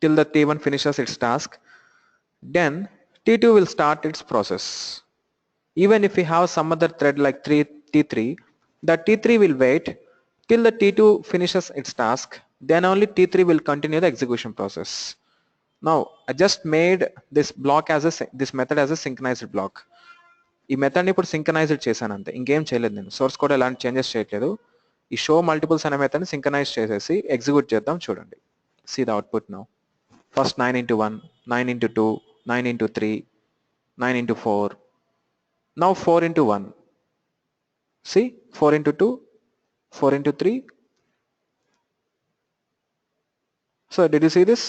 till the T1 finishes its task, then T2 will start its process. Even if we have some other thread like T3, the T3 will wait till the T2 finishes its task, then only T3 will continue the execution process. Now I just made this method as a synchronized block. ఈ మెథడ్ని ఇప్పుడు synchronised చేశాను అంతే, ఇంకేం చేయలేదు నేను. Source code ఎలాంటి changes చేయట్లేదు. ఈ షో మల్టిపుల్స్ అనే మెథడ్ని సింక్రనైజ్ చేసేసి ఎగ్జిక్యూట్ చేద్దాం చూడండి. See the output now. First 9 into 1, 9 into 2, 9 into 3, 9 into 4. Now 4 into 1. See, 4 into 2, 4 into 3. So did you see this?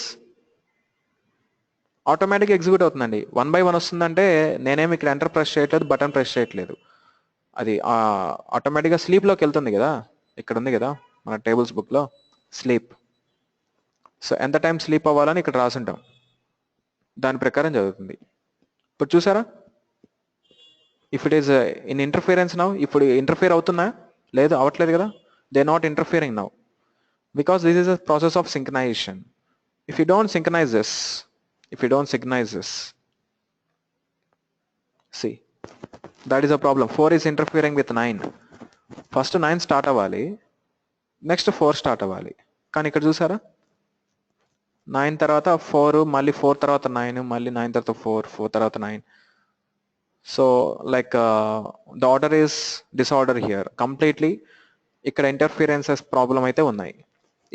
ఆటోమేటిక్గా ఎగ్జిక్యూట్ అవుతుందండి. 1 by 1 వస్తుందంటే నేనేమి ఇక్కడ ఎంటర్ ప్రెస్ చేయట్లేదు, బటన్ ప్రెస్ చేయట్లేదు. అది ఆటోమేటిక్గా స్లీప్లోకి వెళ్తుంది కదా. ఇక్కడ ఉంది కదా మన టేబుల్స్ బుక్లో స్లీప్. సో ఎంత టైం స్లీప్ అవ్వాలని ఇక్కడ రాసుంటాం, దాని ప్రకారం చదువుతుంది. ఇప్పుడు చూసారా, if it is in interference now, ఇప్పుడు ఇంటర్ఫియర్ అవుతున్నా లేదు, అవ్వట్లేదు కదా. They not interfering now because this is a process of synchronisation. If you don't synchronize this, see, that is a problem. 4 is interfering with 9. First 9 start అవ్వాలి, next 4 start అవ్వాలి. కానీ ఇక్కడ చూసారా 9 తర్వాత 4 మళ్ళీ 4 తర్వాత 9 మళ్ళీ 9 తర్వాత 4 తర్వాత 9. So like the order is disorder here completely. ఇక్కడ ఇంటర్ఫిరెన్సెస్ ప్రాబ్లం అయితే ఉన్నాయి.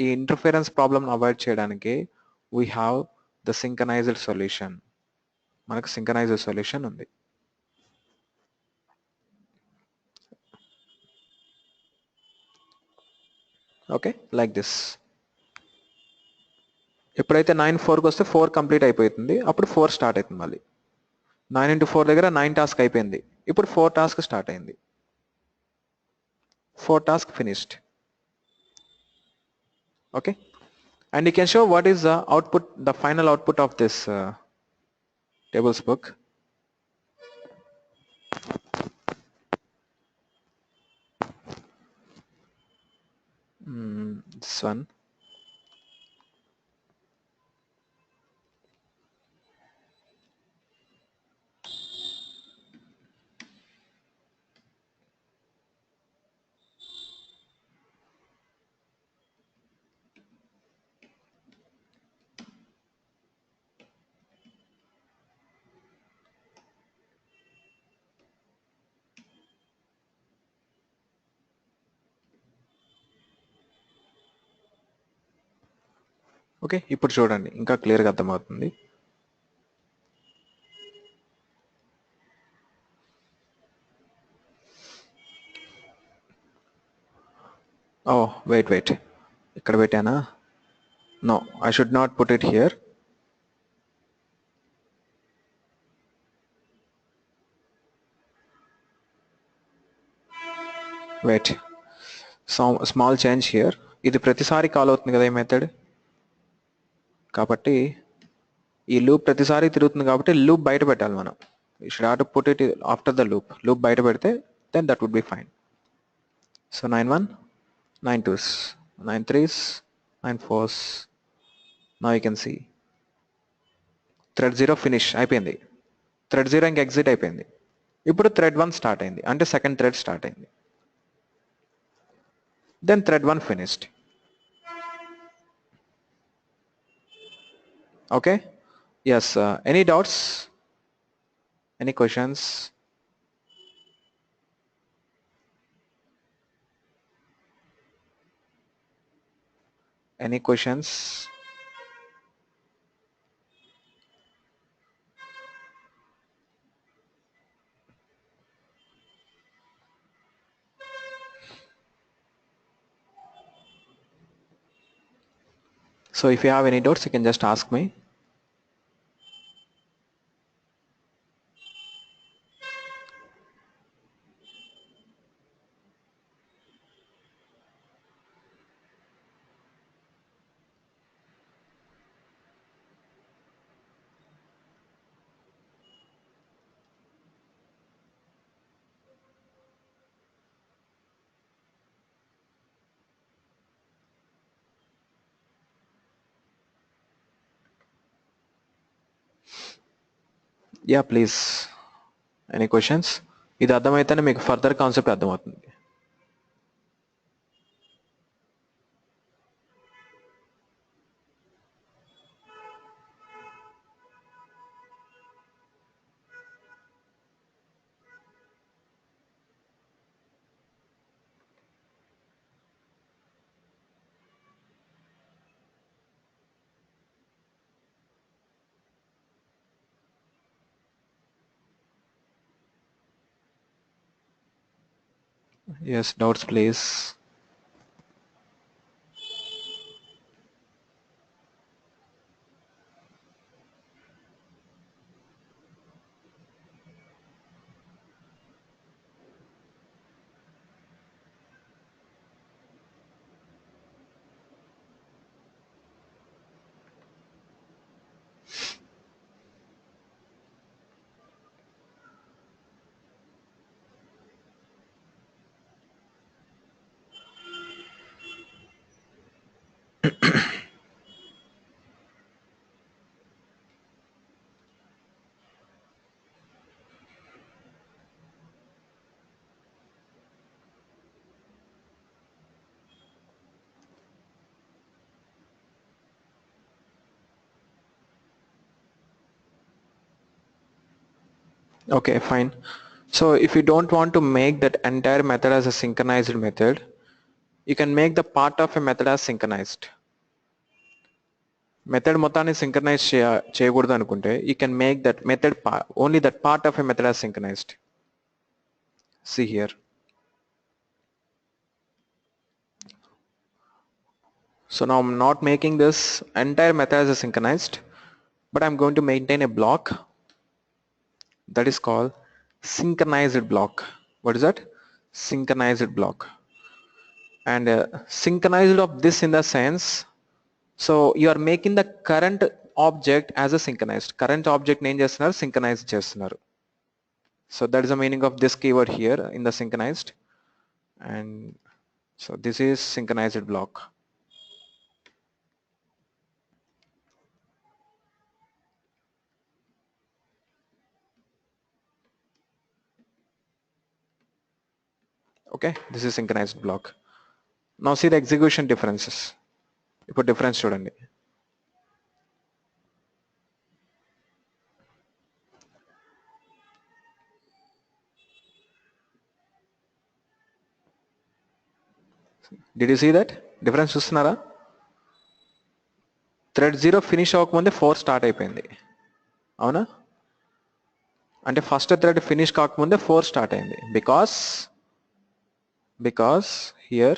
ఈ ఇంటర్ఫిరెన్స్ ప్రాబ్లమ్ అవాయిడ్ చేయడానికి వీ హ్యావ్ ద సింకనైజ్డ్ సొల్యూషన్. మనకు సింకనైజ్డ్ సొల్యూషన్ ఉంది. Okay, like this. ఎప్పుడైతే 9 4కి వస్తే 4 కంప్లీట్ అయిపోతుంది, అప్పుడు 4 స్టార్ట్ అవుతుంది మళ్ళీ. 9 into 4 దగ్గర 9 టాస్క్ అయిపోయింది, ఇప్పుడు 4 టాస్క్ స్టార్ట్ అయింది. 4 task finished. Okay, and you can show what is the output, the final output of this tables book. This one. Okay, ఇప్పుడు చూడండి ఇంకా క్లియర్గా అర్థమవుతుంది. ఓ వెయిట్, ఇక్కడ పెట్టానా? No, I should not put it here. Wait, small change here. ఇది ప్రతిసారి call అవుతుంది కదా ఈ మెథడ్, కాబట్టి ఈ లూప్ ప్రతిసారి తిరుగుతుంది కాబట్టి లూప్ బయట పెట్టాలి మనం. You should have to put it after the loop బయట పెడితే then that would be fine. So 9 1 9 2s 9 3s 9 4s. Now you can see thread 0 finish అయిపోయింది. థ్రెడ్ 0 ఇంక ఎగ్జిట్ అయిపోయింది. ఇప్పుడు థ్రెడ్ 1 స్టార్ట్ అయింది, అంటే సెకండ్ థ్రెడ్ స్టార్ట్ అయింది. Then thread 1 finished. Okay, yes. Any doubts, any questions? Any questions? So if you have any doubts, you can just ask me. Yeah, please. Any questions? ఇది అర్థమైతేనే మీకు further concept అర్థమవుతుంది. Yes, doubts please. Okay, fine. So if you don't want to make that entire method as a synchronized method, you can make the part of a method as synchronized. Method మొత్తాన్ని synchronise చేయకూడదు అనుకుంటే you can make that method only that part of a method as synchronized. See here. So now I'm not making this entire method as a synchronized, but I'm going to maintain a block that is called synchronized block. What is that? Synchronized block. And synchronized of this in the sense, so you are making the current object as a synchronized. Current object name చేస్తున్నారు, synchronized చేస్తున్నారు. So that is the meaning of this keyword here in the synchronized. And so this is synchronized block. Okay, this is synchronized block. Now see the execution differences. ఇప్పుడు difference చూడండి. Did you see that? Difference చూస్తున్నారా? Thread 0 finish అవ్వకముందే 4 start అయిపోయింది. అవునా? అంటే first thread finish కాకముందే 4 start అయింది. Because here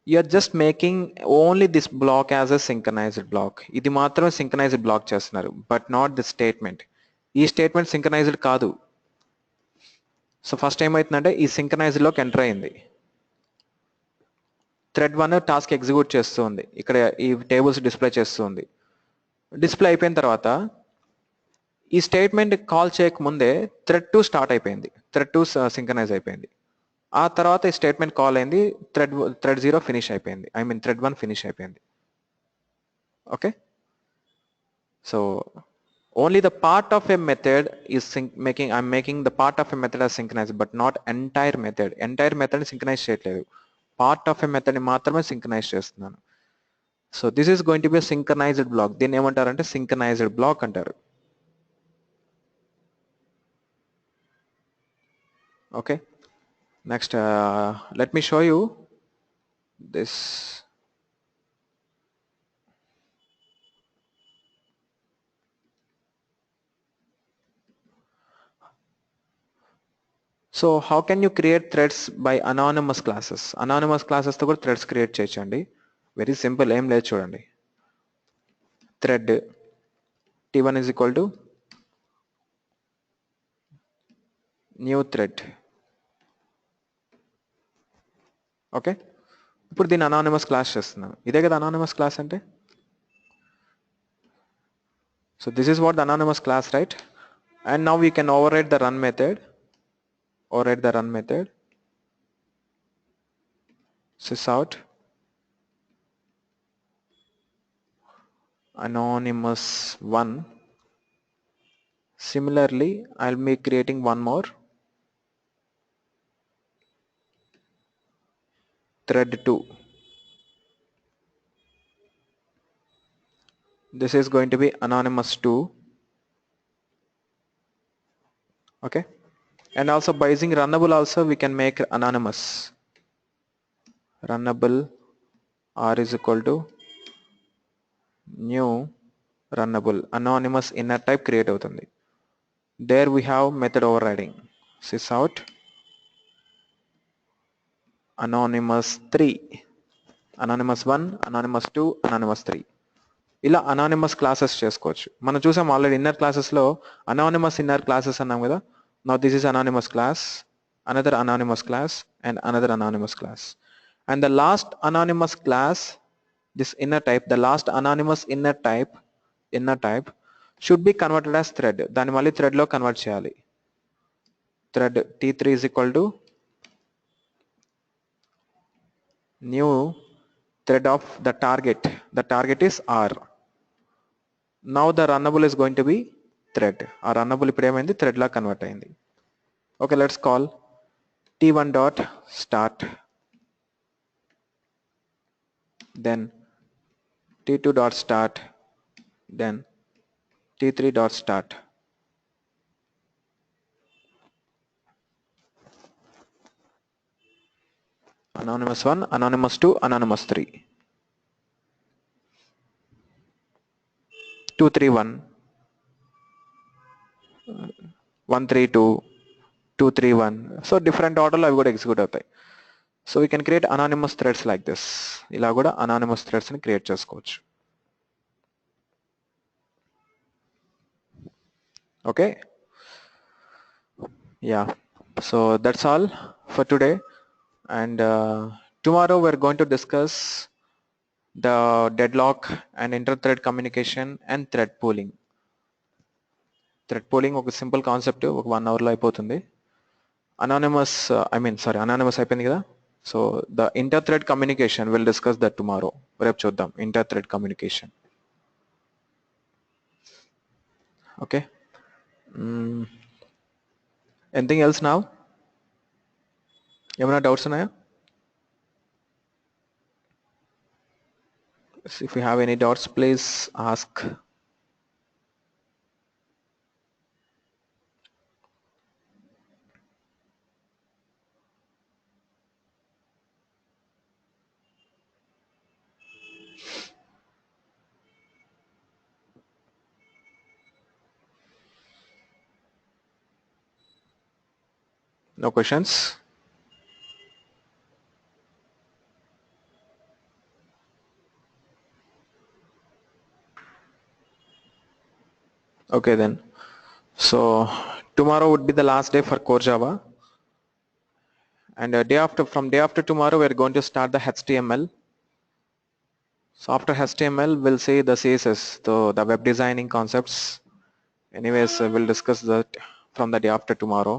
you are just making only this block as a synchronized block. ఇది మాత్రమే synchronized block చేస్తున్నారు, but not the statement. ఈ స్టేట్మెంట్ synchronized కాదు. సో ఫస్ట్ ఏమవుతుందంటే ఈ synchronized లోకి ఎంటర్ అయింది. థ్రెడ్ 1 టాస్క్ ఎగ్జిక్యూట్ చేస్తుంది, ఇక్కడ ఈ టేబుల్స్ డిస్ప్లే చేస్తుంది. డిస్ప్లే అయిపోయిన తర్వాత ఈ స్టేట్మెంట్ కాల్ చేయకముందే థ్రెడ్ 2 స్టార్ట్ అయిపోయింది, థ్రెడ్ 2 సింక్రనైజ్ అయిపోయింది. ఆ తర్వాత ఈ స్టేట్మెంట్ కాల్ అయింది, థ్రెడ్ 0 ఫినిష్ అయిపోయింది, ఐ మీన్ థ్రెడ్ 1 ఫినిష్ అయిపోయింది. Okay, so only the part of a method is I'm making the part of a method as synchronized, but not entire method. Entire method synchronize చేయట్లేదు, part of a method ని మాత్రమే synchronize చేస్తున్నాను. So this is going to be synchronized block. దీన్ని ఏమంటారంటే synchronized block అంటారు. Okay, next let me show you this. So how can you create threads by anonymous classes? Anonymous classes తో కూడా threads create చేయొచ్చండి. Very simple, ఏం లేదు చూడండి. Thread t1 is equal to new thread. Okay, ఇప్పుడు దీన్ని anonymous class చేస్తున్నాను. ఇదే కదా అనానిమస్ క్లాస్ అంటే. So this is what the anonymous class, right? And now we can override the run method. Sysout anonymous 1. Similarly, I'll be creating one more, thread 2. This is going to be anonymous 2. Okay, and also by using runnable also we can make anonymous. Runnable r is equal to new runnable anonymous inner type create అవుతుంది. There we have method overriding. Sysout anonymous 3, anonymous 1, anonymous 2, anonymous 3. ఇలా anonymous classes చేసుకోవచ్చు. మనం చూసాం already inner క్లాసెస్లో anonymous inner classes అన్నాం కదా. Now this is anonymous class, another anonymous class, and another anonymous class. And the last anonymous class, this inner type, the last anonymous inner type should be converted as thread. దాన్ని మళ్ళీ thread లో convert చేయాలి. Thread t3 is equal to new thread of the target. The target is r. Now the runnable is going to be thread. ఆ runnable ఇప్పుడు ఏమైంది, thread లా convert అయింది. Okay, let's call t1 dot start, then t2 dot start, then t3 dot start. anonymous 1, anonymous 2, anonymous 3. 231, 132, 231. So different ఆర్డర్లో అవి కూడా execute అవుతాయి. So we can create anonymous threads like this. ఇలా కూడా anonymous థ్రెడ్స్ని create చేసుకోవచ్చు. Okay, yeah, so that's all for today. And tomorrow we're going to discuss the deadlock and inter-thread communication and thread pooling. Thread pooling ఒక simple concept, ఒక 1 అవర్లో అయిపోతుంది. Anonymous anonymous అయిపోయింది కదా. So the inter thread communication will discuss that tomorrow. రేపు చూద్దాం inter thread communication. Okay, anything else now? ఏమైనా doubts ఉన్నాయా? If you have any doubts, please ask. No questions? Okay then. So tomorrow would be the last day for core Java, and from day after tomorrow we're going to start the HTML. So after HTML we'll see the CSS, the web designing concepts. Anyways, we'll discuss that from the day after tomorrow.